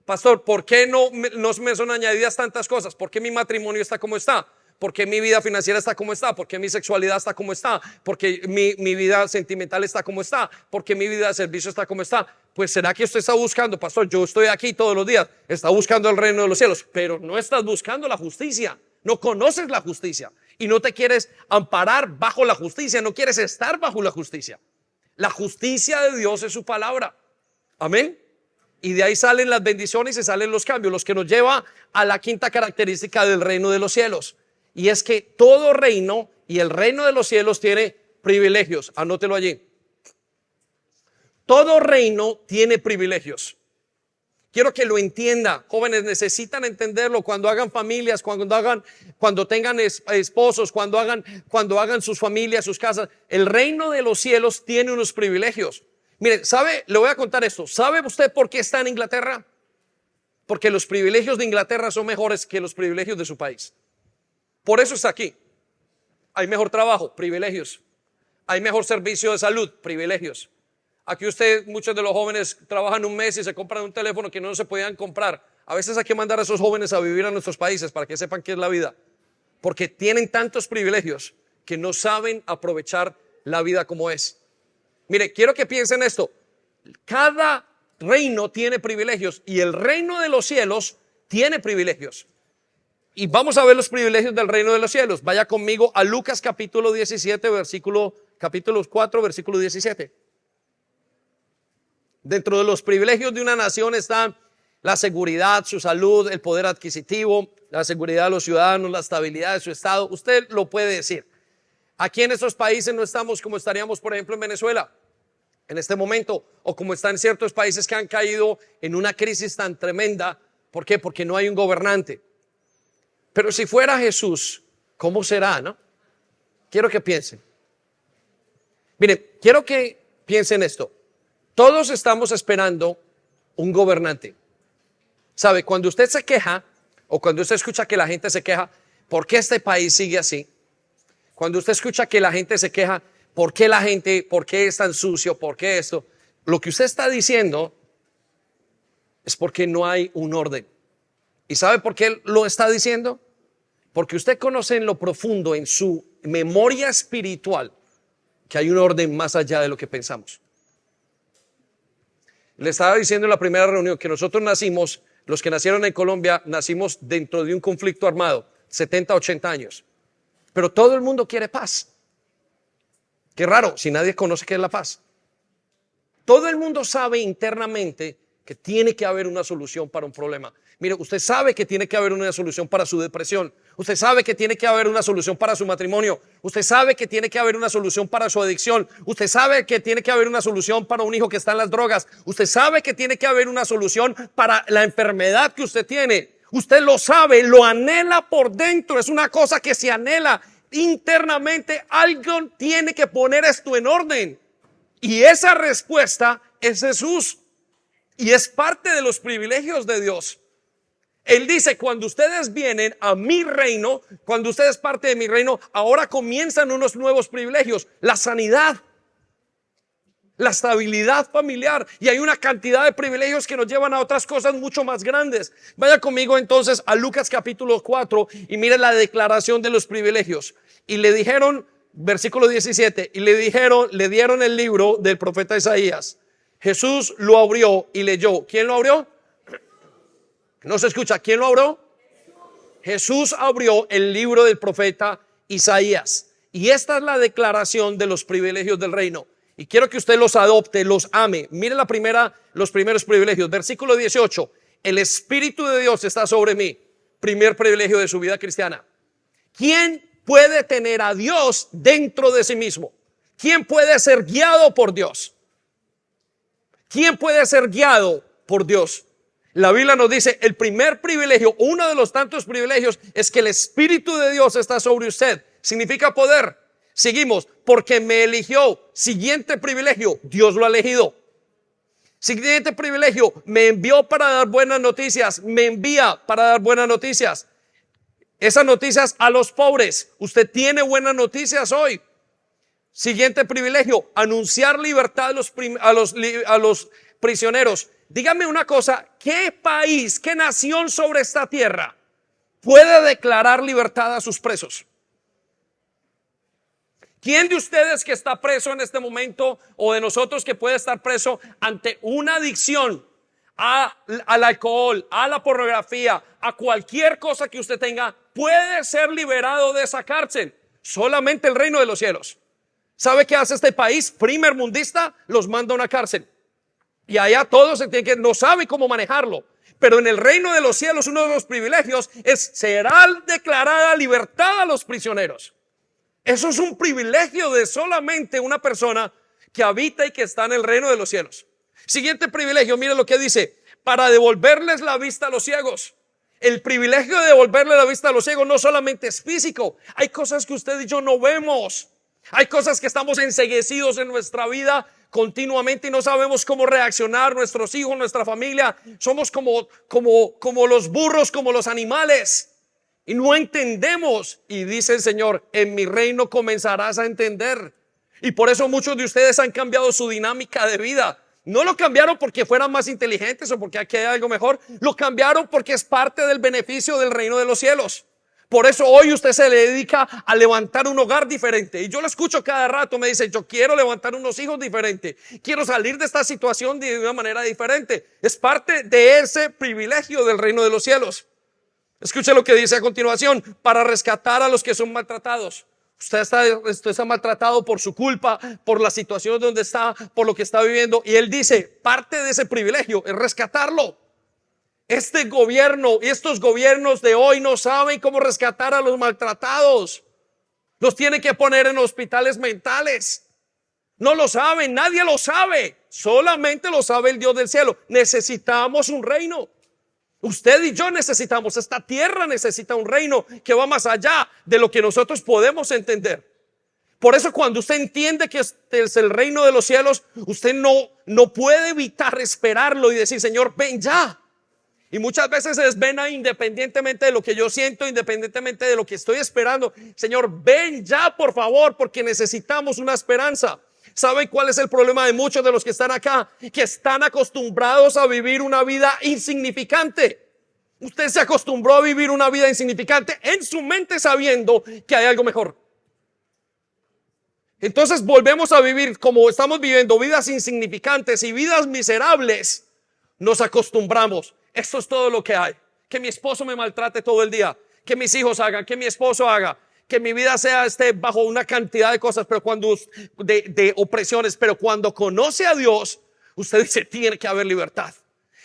Pastor, ¿por qué no me son añadidas tantas cosas? ¿Por qué mi matrimonio está como está? ¿Por qué mi vida financiera está como está? ¿Por qué mi sexualidad está como está? ¿Por qué mi vida sentimental está como está? ¿Por qué mi vida de servicio está como está? Pues será que usted está buscando, pastor, yo estoy aquí todos los días, está buscando el reino de los cielos, pero no estás buscando la justicia, no conoces la justicia y no te quieres amparar bajo la justicia, no quieres estar bajo la justicia. La justicia de Dios es su palabra. Amén. Y de ahí salen las bendiciones y salen los cambios, los que nos lleva a la quinta característica del reino de los cielos. Y es que todo reino y el reino de los cielos tiene privilegios. Anótelo allí. Todo reino tiene privilegios. Quiero que lo entienda. Jóvenes, necesitan entenderlo cuando hagan familias, cuando tengan esposos, cuando hagan sus familias, sus casas. El reino de los cielos tiene unos privilegios. Mire, ¿sabe? Le voy a contar esto. ¿Sabe usted por qué está en Inglaterra? Porque los privilegios de Inglaterra son mejores que los privilegios de su país. Por eso está aquí. Hay mejor trabajo, privilegios. Hay mejor servicio de salud, privilegios. Aquí muchos de los jóvenes trabajan un mes y se compran un teléfono que no se podían comprar. A veces hay que mandar a esos jóvenes a vivir a nuestros países para que sepan qué es la vida. Porque tienen tantos privilegios que no saben aprovechar la vida como es. Mire, quiero que piensen esto. Cada reino tiene privilegios y el reino de los cielos tiene privilegios. Y vamos a ver los privilegios del reino de los cielos. Vaya conmigo a Lucas capítulo 17, capítulo 4, versículo 17. Dentro de los privilegios de una nación están la seguridad, su salud, el poder adquisitivo, la seguridad de los ciudadanos, la estabilidad de su estado. Usted lo puede decir. Aquí en estos países no estamos como estaríamos, por ejemplo, en Venezuela en este momento, o como están ciertos países que han caído en una crisis tan tremenda. ¿Por qué? Porque no hay un gobernante. Pero si fuera Jesús, ¿cómo será, no? Quiero que piensen. Miren, quiero que piensen esto. Todos estamos esperando un gobernante. ¿Sabe? Cuando usted se queja, o cuando usted escucha que la gente se queja, ¿por qué este país sigue así? Cuando usted escucha que la gente se queja, ¿por qué es tan sucio? ¿Por qué esto? Lo que usted está diciendo es porque no hay un orden. ¿Y sabe por qué lo está diciendo? Porque usted conoce en lo profundo, en su memoria espiritual, que hay un orden más allá de lo que pensamos. Le estaba diciendo en la primera reunión que nosotros nacimos, los que nacieron en Colombia, nacimos dentro de un conflicto armado, 70, 80 años. Pero todo el mundo quiere paz. Qué raro, si nadie conoce qué es la paz. Todo el mundo sabe internamente que tiene que haber una solución para un problema. Mire, usted sabe que tiene que haber una solución para su depresión. Usted sabe que tiene que haber una solución para su matrimonio. Usted sabe que tiene que haber una solución para su adicción. Usted sabe que tiene que haber una solución para un hijo que está en las drogas. Usted sabe que tiene que haber una solución para la enfermedad que usted tiene. Usted lo sabe, lo anhela por dentro. Es una cosa que se anhela internamente. Alguien tiene que poner esto en orden. Y esa respuesta es Jesús. Y es parte de los privilegios de Dios. Él dice, cuando ustedes vienen a mi reino, cuando ustedes parte de mi reino, ahora comienzan unos nuevos privilegios. La sanidad, la estabilidad familiar. Y hay una cantidad de privilegios que nos llevan a otras cosas mucho más grandes. Vaya conmigo entonces a Lucas capítulo 4 y mire la declaración de los privilegios. Y le dijeron, versículo 17, y le dieron el libro del profeta Isaías. Jesús lo abrió y leyó. ¿Quién lo abrió? No se escucha. ¿Quién lo abrió? Jesús abrió el libro del profeta Isaías. Y esta es la declaración de los privilegios del reino. Y quiero que usted los adopte, los ame. Mire los primeros privilegios. Versículo 18. El Espíritu de Dios está sobre mí. Primer privilegio de su vida cristiana. ¿Quién puede tener a Dios dentro de sí mismo? ¿Quién puede ser guiado por Dios? ¿Quién puede ser guiado por Dios? La Biblia nos dice, el primer privilegio, uno de los tantos privilegios, es que el Espíritu de Dios está sobre usted. Significa poder. Seguimos, porque me eligió. Siguiente privilegio, Dios lo ha elegido. Siguiente privilegio, me envió para dar buenas noticias. Me envía para dar buenas noticias. Esas noticias a los pobres. Usted tiene buenas noticias hoy. Siguiente privilegio, anunciar libertad a los prisioneros. Dígame una cosa, ¿qué país, qué nación sobre esta tierra puede declarar libertad a sus presos? ¿Quién de ustedes que está preso en este momento o de nosotros que puede estar preso ante una adicción al alcohol, a la pornografía, a cualquier cosa que usted tenga, puede ser liberado de esa cárcel? Solamente el reino de los cielos. ¿Sabe qué hace este país primermundista? Los manda a una cárcel. Y allá todos no sabe cómo manejarlo. Pero en el reino de los cielos uno de los privilegios será declarada libertad a los prisioneros. Eso es un privilegio de solamente una persona que habita y que está en el reino de los cielos. Siguiente privilegio, mire lo que dice, para devolverles la vista a los ciegos. El privilegio de devolverle la vista a los ciegos no solamente es físico. Hay cosas que usted y yo no vemos. Hay cosas que estamos enceguecidos en nuestra vida continuamente y no sabemos cómo reaccionar. Nuestros hijos, nuestra familia, somos como los burros, como los animales. Y no entendemos. Y dice el Señor, en mi reino comenzarás a entender. Y por eso muchos de ustedes han cambiado su dinámica de vida. No lo cambiaron porque fueran más inteligentes o porque aquí hay algo mejor. Lo cambiaron porque es parte del beneficio del reino de los cielos. Por eso hoy usted se le dedica a levantar un hogar diferente. Y yo lo escucho cada rato, me dice, yo quiero levantar unos hijos diferentes. Quiero salir de esta situación de una manera diferente. Es parte de ese privilegio del reino de los cielos. Escuche lo que dice a continuación, para rescatar a los que son maltratados. Usted está maltratado por su culpa, por la situación donde está, por lo que está viviendo. Y él dice, parte de ese privilegio es rescatarlo. Este gobierno y estos gobiernos de hoy no saben cómo rescatar a los maltratados. Los tienen que poner en hospitales mentales. No lo saben, nadie lo sabe. Solamente lo sabe el Dios del cielo. Necesitamos un reino. Usted y yo necesitamos, esta tierra necesita un reino que va más allá de lo que nosotros podemos entender. Por eso cuando usted entiende que este es el reino de los cielos, usted no puede evitar esperarlo y decir, Señor, ven ya. Y muchas veces es ven ahí, independientemente de lo que yo siento, independientemente de lo que estoy esperando. Señor, ven ya, por favor, porque necesitamos una esperanza. ¿Saben cuál es el problema de muchos de los que están acá? Que están acostumbrados a vivir una vida insignificante. Usted se acostumbró a vivir una vida insignificante en su mente sabiendo que hay algo mejor. Entonces volvemos a vivir como estamos viviendo, vidas insignificantes y vidas miserables. Nos acostumbramos. Esto es todo lo que hay. Que mi esposo me maltrate todo el día. Que mis hijos hagan, que mi esposo haga. Que mi vida esté bajo una cantidad de cosas, pero de opresiones, pero cuando conoce a Dios, usted dice, tiene que haber libertad.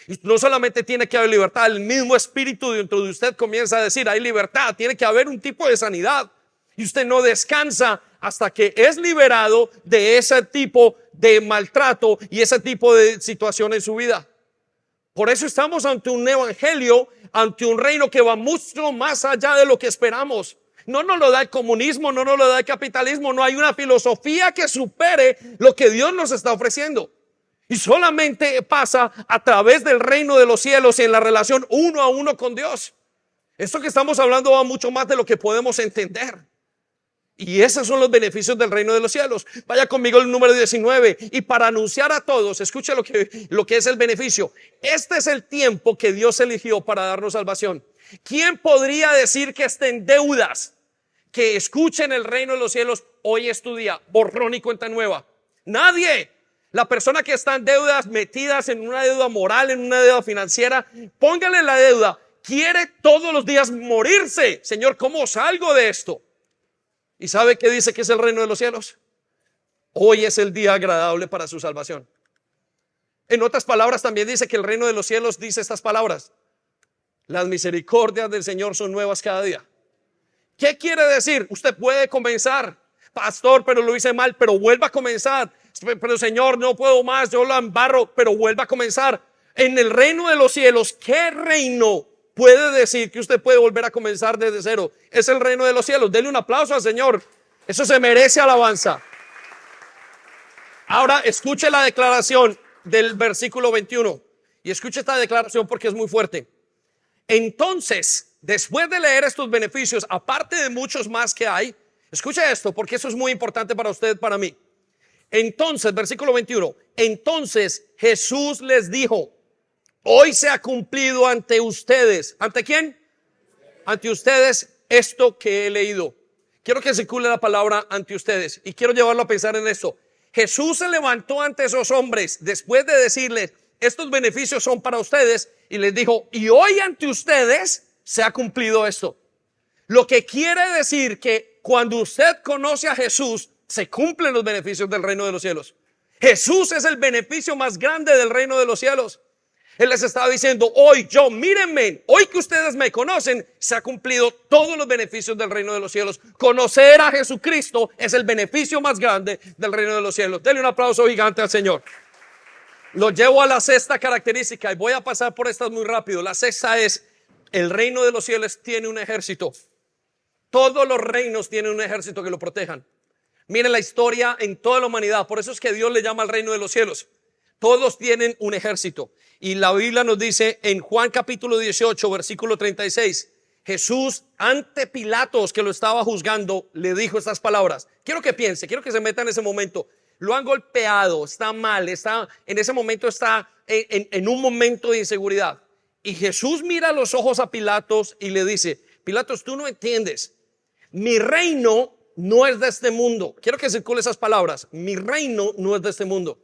Y no solamente tiene que haber libertad, el mismo espíritu dentro de usted comienza a decir, hay libertad, tiene que haber un tipo de sanidad. Y usted no descansa hasta que es liberado de ese tipo de maltrato y ese tipo de situación en su vida. Por eso estamos ante un evangelio, ante un reino que va mucho más allá de lo que esperamos. No nos lo da el comunismo, no nos lo da el capitalismo, no hay una filosofía que supere lo que Dios nos está ofreciendo. Y solamente pasa a través del reino de los cielos y en la relación uno a uno con Dios. Esto que estamos hablando va mucho más de lo que podemos entender. Y esos son los beneficios del reino de los cielos. Vaya conmigo el número 19. Y para anunciar a todos, escuche lo que es el beneficio. Este es el tiempo que Dios eligió para darnos salvación. ¿Quién podría decir que está en deudas? Que escuchen el reino de los cielos. Hoy es tu día, borrón y cuenta nueva. Nadie. La persona que está en deudas, metidas en una deuda moral, en una deuda financiera, póngale la deuda. Quiere todos los días morirse. Señor, ¿cómo salgo de esto? ¿Y sabe qué dice que es el reino de los cielos? Hoy es el día agradable para su salvación. En otras palabras también dice que el reino de los cielos dice estas palabras. Las misericordias del Señor son nuevas cada día. ¿Qué quiere decir? Usted puede comenzar, pastor, pero lo hice mal, pero vuelva a comenzar. Pero Señor, no puedo más, yo lo embarro, pero vuelva a comenzar. En el reino de los cielos, ¿qué reino puede decir que usted puede volver a comenzar desde cero? Es el reino de los cielos. Denle un aplauso al Señor. Eso se merece alabanza. Ahora escuche la declaración del versículo 21. Y escuche esta declaración porque es muy fuerte. Entonces, después de leer estos beneficios, aparte de muchos más que hay, escuche esto porque eso es muy importante para usted, para mí. Entonces, versículo 21. Entonces Jesús les dijo: hoy se ha cumplido ante ustedes. ¿Ante quién? Ante ustedes esto que he leído. Quiero que circule la palabra ante ustedes y quiero llevarlo a pensar en esto. Jesús se levantó ante esos hombres después de decirles: estos beneficios son para ustedes, y les dijo: y hoy ante ustedes se ha cumplido esto. Lo que quiere decir que cuando usted conoce a Jesús, se cumplen los beneficios del reino de los cielos. Jesús es el beneficio más grande del reino de los cielos. Él les estaba diciendo: hoy mírenme, hoy que ustedes me conocen, se ha cumplido todos los beneficios del reino de los cielos. Conocer a Jesucristo es el beneficio más grande del reino de los cielos. Denle un aplauso gigante al Señor. Lo llevo a la sexta característica y voy a pasar por estas muy rápido. La sexta es: el reino de los cielos tiene un ejército. Todos los reinos tienen un ejército que lo protejan. Miren la historia en toda la humanidad. Por eso es que Dios le llama al reino de los cielos. Todos tienen un ejército. Y la Biblia nos dice en Juan capítulo 18, versículo 36, Jesús ante Pilatos, que lo estaba juzgando, le dijo estas palabras. Quiero que piense, quiero que se meta en ese momento. Lo han golpeado, está mal, en ese momento está en un momento de inseguridad. Y Jesús mira a los ojos a Pilatos y le dice: Pilatos, tú no entiendes. Mi reino no es de este mundo. Quiero que circule esas palabras. Mi reino no es de este mundo.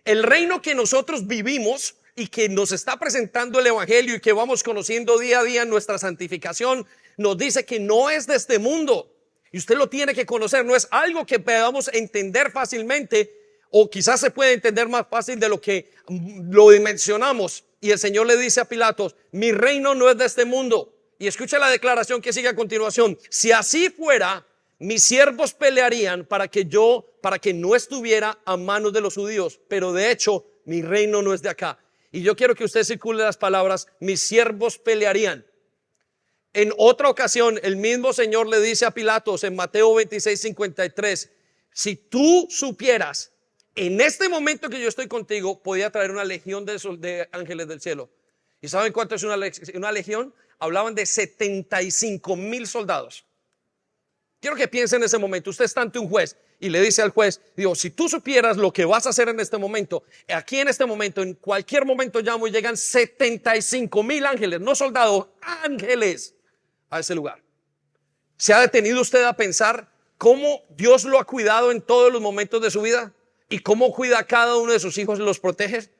El reino que nosotros vivimos y que nos está presentando el evangelio y que vamos conociendo día a día en nuestra santificación, nos dice que no es de este mundo. Y usted lo tiene que conocer. No es algo que podamos entender fácilmente, o quizás se puede entender más fácil de lo que lo dimensionamos. Y el Señor le dice a Pilatos: mi reino no es de este mundo. Y escucha la declaración que sigue a continuación: si así fuera, mis siervos pelearían para que no estuviera a manos de los judíos, pero de hecho mi reino no es de acá. Y yo quiero que usted circule las palabras: mis siervos pelearían. En otra ocasión, el mismo Señor le dice a Pilatos en Mateo 26:53: si tú supieras, en este momento que yo estoy contigo, podía traer una legión de ángeles del cielo. ¿Y saben cuánto es una legión? Hablaban de 75,000 soldados. Quiero que piensen en ese momento. Usted está ante un juez y le dice al juez: digo, si tú supieras lo que vas a hacer en este momento, aquí en este momento, en cualquier momento llamo y llegan 75,000 ángeles, no soldados, ángeles, a ese lugar. ¿Se ha detenido usted a pensar cómo Dios lo ha cuidado en todos los momentos de su vida? ¿Y cómo cuida a cada uno de sus hijos y los protege?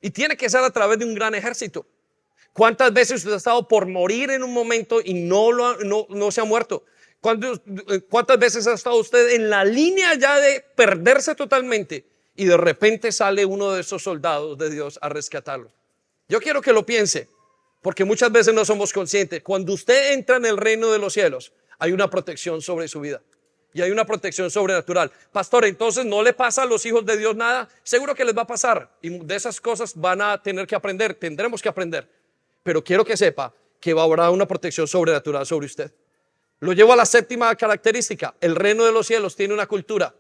Y tiene que ser a través de un gran ejército. ¿Cuántas veces usted ha estado por morir en un momento y no se ha muerto? ¿Cuántas veces ha estado usted en la línea ya de perderse totalmente y de repente sale uno de esos soldados de Dios a rescatarlo? Yo quiero que lo piense, porque muchas veces no somos conscientes. Cuando usted entra en el reino de los cielos, hay una protección sobre su vida y hay una protección sobrenatural. Pastor, entonces ¿no le pasa a los hijos de Dios nada? Seguro que les va a pasar, y de esas cosas van a tener que aprender, tendremos que aprender. Pero quiero que sepa que habrá una protección sobrenatural sobre usted. Lo llevo a la séptima característica: el reino de los cielos tiene una cultura.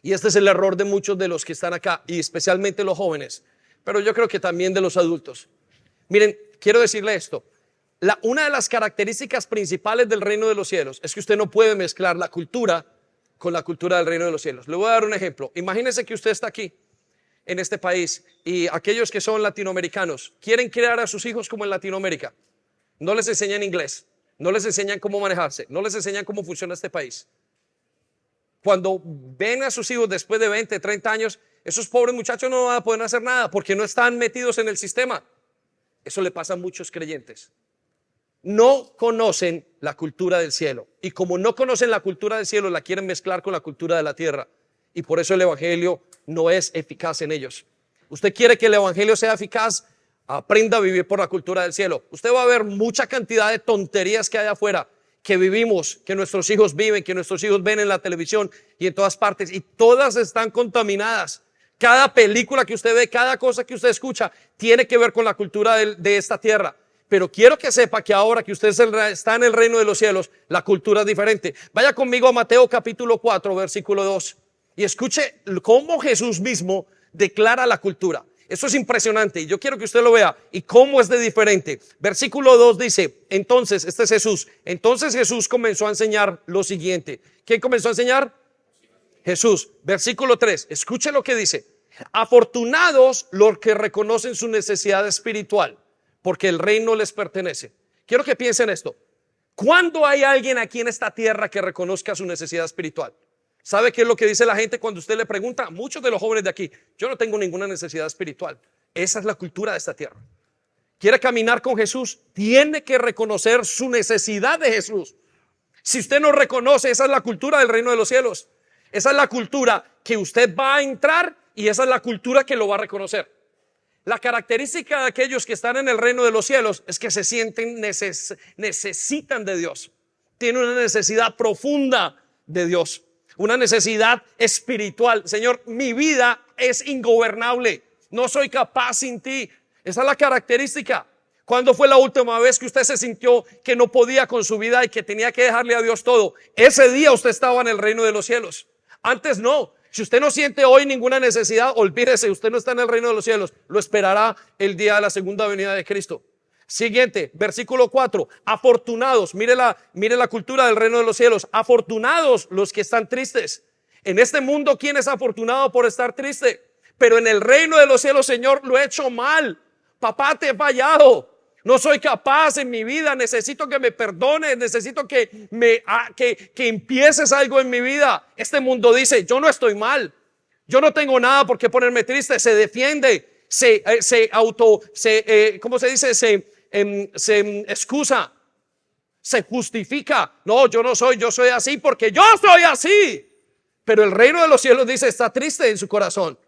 Y este es el error de muchos de los que están acá, y especialmente los jóvenes, pero yo creo que también de los adultos. Miren, quiero decirle esto: una de las características principales del reino de los cielos es que usted no puede mezclar la cultura con la cultura del reino de los cielos. Le voy a dar un ejemplo. Imagínese que usted está aquí en este país y aquellos que son latinoamericanos quieren criar a sus hijos como en Latinoamérica. No les enseñan inglés, no les enseñan cómo manejarse, no les enseñan cómo funciona este país. Cuando ven a sus hijos después de 20, 30 años, esos pobres muchachos no van a poder hacer nada porque no están metidos en el sistema. Eso le pasa a muchos creyentes. No conocen la cultura del cielo, y como no conocen la cultura del cielo, la quieren mezclar con la cultura de la tierra, y por eso el evangelio no es eficaz en ellos. Usted quiere que el evangelio sea eficaz, aprenda a vivir por la cultura del cielo. Usted va a ver mucha cantidad de tonterías que hay afuera, que vivimos, que nuestros hijos viven, que nuestros hijos ven en la televisión y en todas partes, y todas están contaminadas. Cada película que usted ve, cada cosa que usted escucha, tiene que ver con la cultura de esta tierra. Pero quiero que sepa que ahora que usted está en el reino de los cielos, la cultura es diferente. Vaya conmigo a Mateo capítulo 4, versículo 2. Y escuche cómo Jesús mismo declara la cultura. Eso es impresionante y yo quiero que usted lo vea y cómo es de diferente. Versículo 2 dice: entonces, este es Jesús. Entonces Jesús comenzó a enseñar lo siguiente. ¿Quién comenzó a enseñar? Jesús. Versículo 3, escuche lo que dice: afortunados los que reconocen su necesidad espiritual, porque el reino les pertenece. Quiero que piensen esto: ¿cuándo hay alguien aquí en esta tierra que reconozca su necesidad espiritual? ¿Sabe qué es lo que dice la gente cuando usted le pregunta? Muchos de los jóvenes de aquí: yo no tengo ninguna necesidad espiritual. Esa es la cultura de esta tierra. Quiere caminar con Jesús, tiene que reconocer su necesidad de Jesús. Si usted no reconoce, esa es la cultura del reino de los cielos. Esa es la cultura que usted va a entrar y esa es la cultura que lo va a reconocer. La característica de aquellos que están en el reino de los cielos es que se sienten necesitan de Dios. Tienen una necesidad profunda de Dios, una necesidad espiritual. Señor, mi vida es ingobernable, no soy capaz sin ti. Esa es la característica. ¿Cuándo fue la última vez que usted se sintió que no podía con su vida y que tenía que dejarle a Dios todo? Ese día usted estaba en el reino de los cielos. Antes no. Si usted no siente hoy ninguna necesidad, olvídese, usted no está en el reino de los cielos. Lo esperará el día de la segunda venida de Cristo. Siguiente, versículo 4. Afortunados, mire la cultura del reino de los cielos. Afortunados los que están tristes. En este mundo, ¿quién es afortunado por estar triste? Pero en el reino de los cielos, Señor, lo he hecho mal. Papá, te he fallado. No soy capaz en mi vida, necesito que me perdones, necesito que empieces algo en mi vida. Este mundo dice: yo no estoy mal, yo no tengo nada por qué ponerme triste. Se defiende, se excusa. se justifica. No, yo no soy, yo soy así porque yo soy así. Pero el reino de los cielos dice, está triste en su corazón.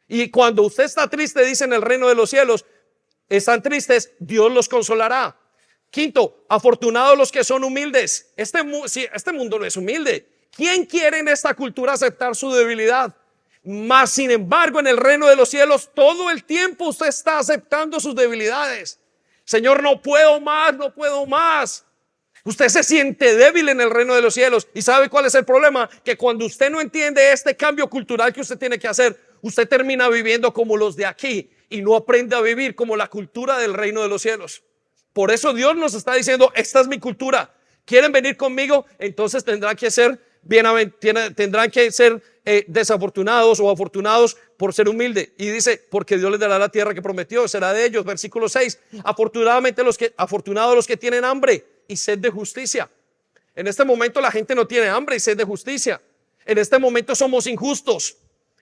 Y cuando usted está triste, dice en el reino de los cielos, están tristes, Dios los consolará. Quinto, afortunados los que son humildes. Este mundo no es humilde. ¿Quién quiere en esta cultura aceptar su debilidad? Mas, sin embargo, en el reino de los cielos, todo el tiempo usted está aceptando sus debilidades. Señor, no puedo más, no puedo más. Usted se siente débil en el reino de los cielos. ¿Y sabe cuál es el problema? Que cuando usted no entiende este cambio cultural que usted tiene que hacer, usted termina viviendo como los de aquí y no aprende a vivir como la cultura del reino de los cielos. Por eso Dios nos está diciendo, esta es mi cultura. ¿Quieren venir conmigo? Entonces tendrán que ser desafortunados o afortunados por ser humilde. Y dice, porque Dios les dará la tierra que prometió, será de ellos. Versículo 6, afortunados los que tienen hambre y sed de justicia. En este momento la gente no tiene hambre y sed de justicia. En este momento somos injustos.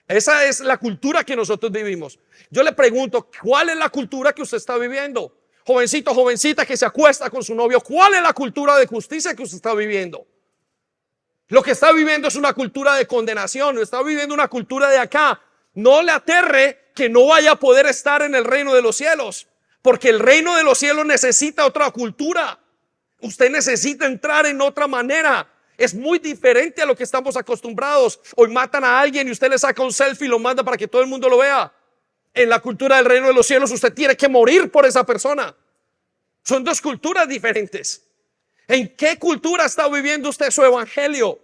Esa es la cultura que nosotros vivimos. Yo le pregunto, ¿cuál es la cultura que usted está viviendo? Jovencito, jovencita que se acuesta con su novio, ¿cuál es la cultura de justicia que usted está viviendo? Lo que está viviendo es una cultura de condenación, está viviendo una cultura de acá. No le aterre que no vaya a poder estar en el reino de los cielos, porque el reino de los cielos necesita otra cultura. Usted necesita entrar en otra manera. Es muy diferente a lo que estamos acostumbrados. Hoy matan a alguien y usted le saca un selfie y lo manda para que todo el mundo lo vea. En la cultura del reino de los cielos usted tiene que morir por esa persona. Son dos culturas diferentes. ¿En qué cultura está viviendo usted su evangelio?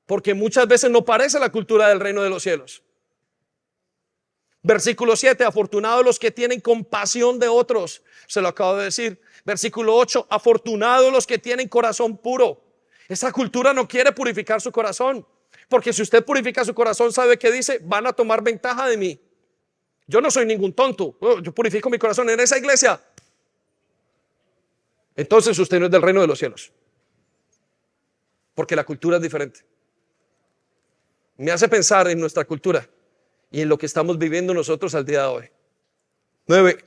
Porque muchas veces no parece la cultura del reino de los cielos. Versículo 7, afortunados los que tienen compasión de otros. Se lo acabo de decir. Versículo 8, afortunados los que tienen corazón puro. Esa cultura no quiere purificar su corazón. Porque si usted purifica su corazón, ¿sabe qué dice? Van a tomar ventaja de mí. Yo no soy ningún tonto. Yo purifico mi corazón en esa iglesia. Entonces usted no es del reino de los cielos. Porque la cultura es diferente. Me hace pensar en nuestra cultura y en lo que estamos viviendo nosotros al día de hoy. 9,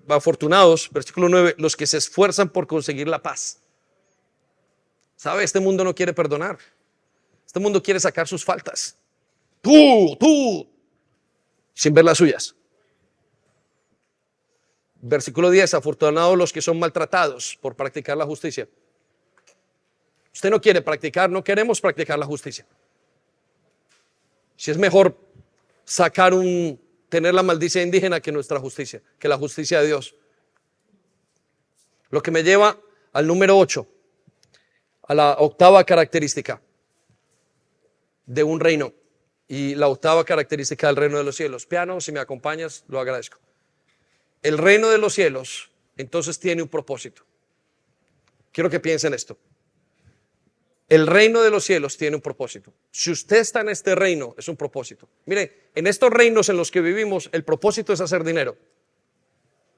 afortunados, versículo 9, los que se esfuerzan por conseguir la paz. ¿Sabe? Este mundo no quiere perdonar. Este mundo quiere sacar sus faltas. Tú, sin ver las suyas. Versículo 10, afortunados los que son maltratados por practicar la justicia. Usted no quiere practicar, no queremos practicar la justicia. Si es mejor tener la maldicia indígena que nuestra justicia, que la justicia de Dios. Lo que me lleva al número 8, a la octava característica de un reino y la octava característica del reino de los cielos. Piano, si me acompañas, lo agradezco. El reino de los cielos entonces tiene un propósito. Quiero que piensen esto. El reino de los cielos tiene un propósito. Si usted está en este reino, es un propósito. Mire, en estos reinos en los que vivimos, el propósito es hacer dinero.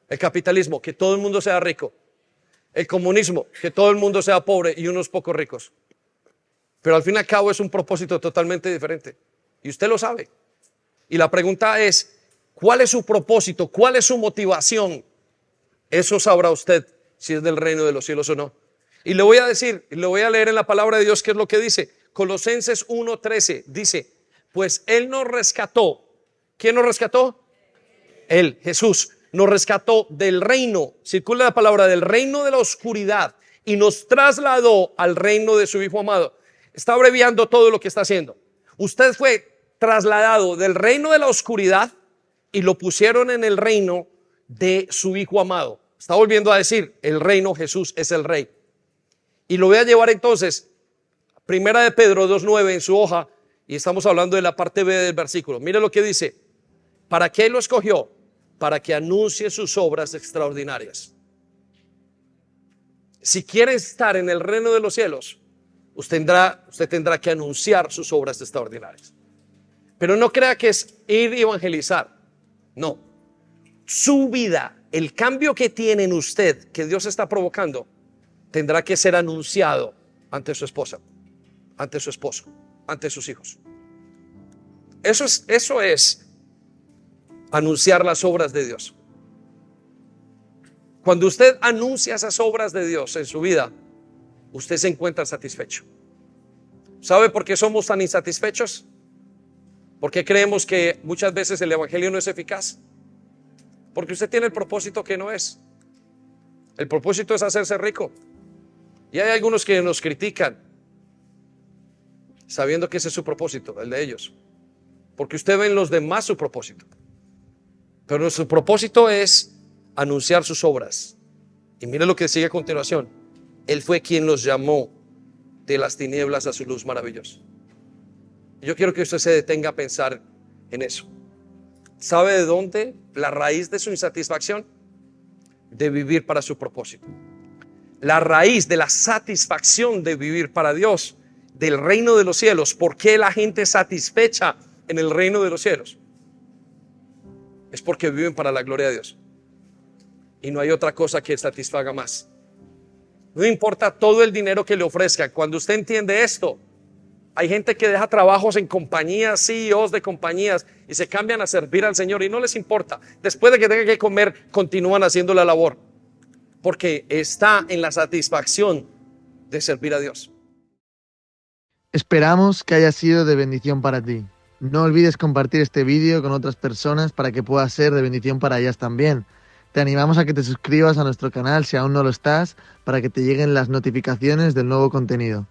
El capitalismo, que todo el mundo sea rico. El comunismo, que todo el mundo sea pobre y unos pocos ricos. Pero al fin y al cabo es un propósito totalmente diferente. Y usted lo sabe. Y la pregunta es, ¿cuál es su propósito? ¿Cuál es su motivación? Eso sabrá usted si es del reino de los cielos o no. Y le voy a decir, le voy a leer en la palabra de Dios qué es lo que dice. Colosenses 1:13 dice, pues Él nos rescató. ¿Quién nos rescató? Él, Jesús, nos rescató del reino, circula la palabra, del reino de la oscuridad y nos trasladó al reino de su Hijo amado. Está abreviando todo lo que está haciendo. Usted fue trasladado del reino de la oscuridad y lo pusieron en el reino de su Hijo amado. Está volviendo a decir, el reino, Jesús es el rey. Y lo voy a llevar entonces, primera de Pedro 2:9 en su hoja, y estamos hablando de la parte B del versículo. Mire lo que dice, ¿para qué lo escogió? Para que anuncie sus obras extraordinarias. Si quiere estar en el reino de los cielos, usted tendrá que anunciar sus obras extraordinarias. Pero no crea que es ir y evangelizar. No. Su vida, el cambio que tiene en usted, que Dios está provocando, tendrá que ser anunciado ante su esposa, ante su esposo, ante sus hijos. Eso es anunciar las obras de Dios. Cuando usted anuncia esas obras de Dios en su vida, usted se encuentra satisfecho. ¿Sabe por qué somos tan insatisfechos? ¿Por qué creemos que muchas veces el evangelio no es eficaz? Porque usted tiene el propósito que no es. El propósito es hacerse rico. Y hay algunos que nos critican, sabiendo que ese es su propósito, el de ellos. Porque usted ve en los demás su propósito. Pero nuestro propósito es anunciar sus obras. Y mire lo que sigue a continuación. Él fue quien los llamó de las tinieblas a su luz maravillosa. Yo quiero que usted se detenga a pensar en eso. ¿Sabe de dónde la raíz de su insatisfacción? De vivir para su propósito. La raíz de la satisfacción de vivir para Dios, del reino de los cielos. ¿Por qué la gente es satisfecha en el reino de los cielos? Es porque viven para la gloria de Dios. Y no hay otra cosa que satisfaga más. No importa todo el dinero que le ofrezcan. Cuando usted entiende esto, hay gente que deja trabajos en compañías, CEOs de compañías, y se cambian a servir al Señor y no les importa. Después de que tengan que comer, continúan haciendo la labor. Porque está en la satisfacción de servir a Dios. Esperamos que haya sido de bendición para ti. No olvides compartir este vídeo con otras personas para que pueda ser de bendición para ellas también. Te animamos a que te suscribas a nuestro canal si aún no lo estás, para que te lleguen las notificaciones del nuevo contenido.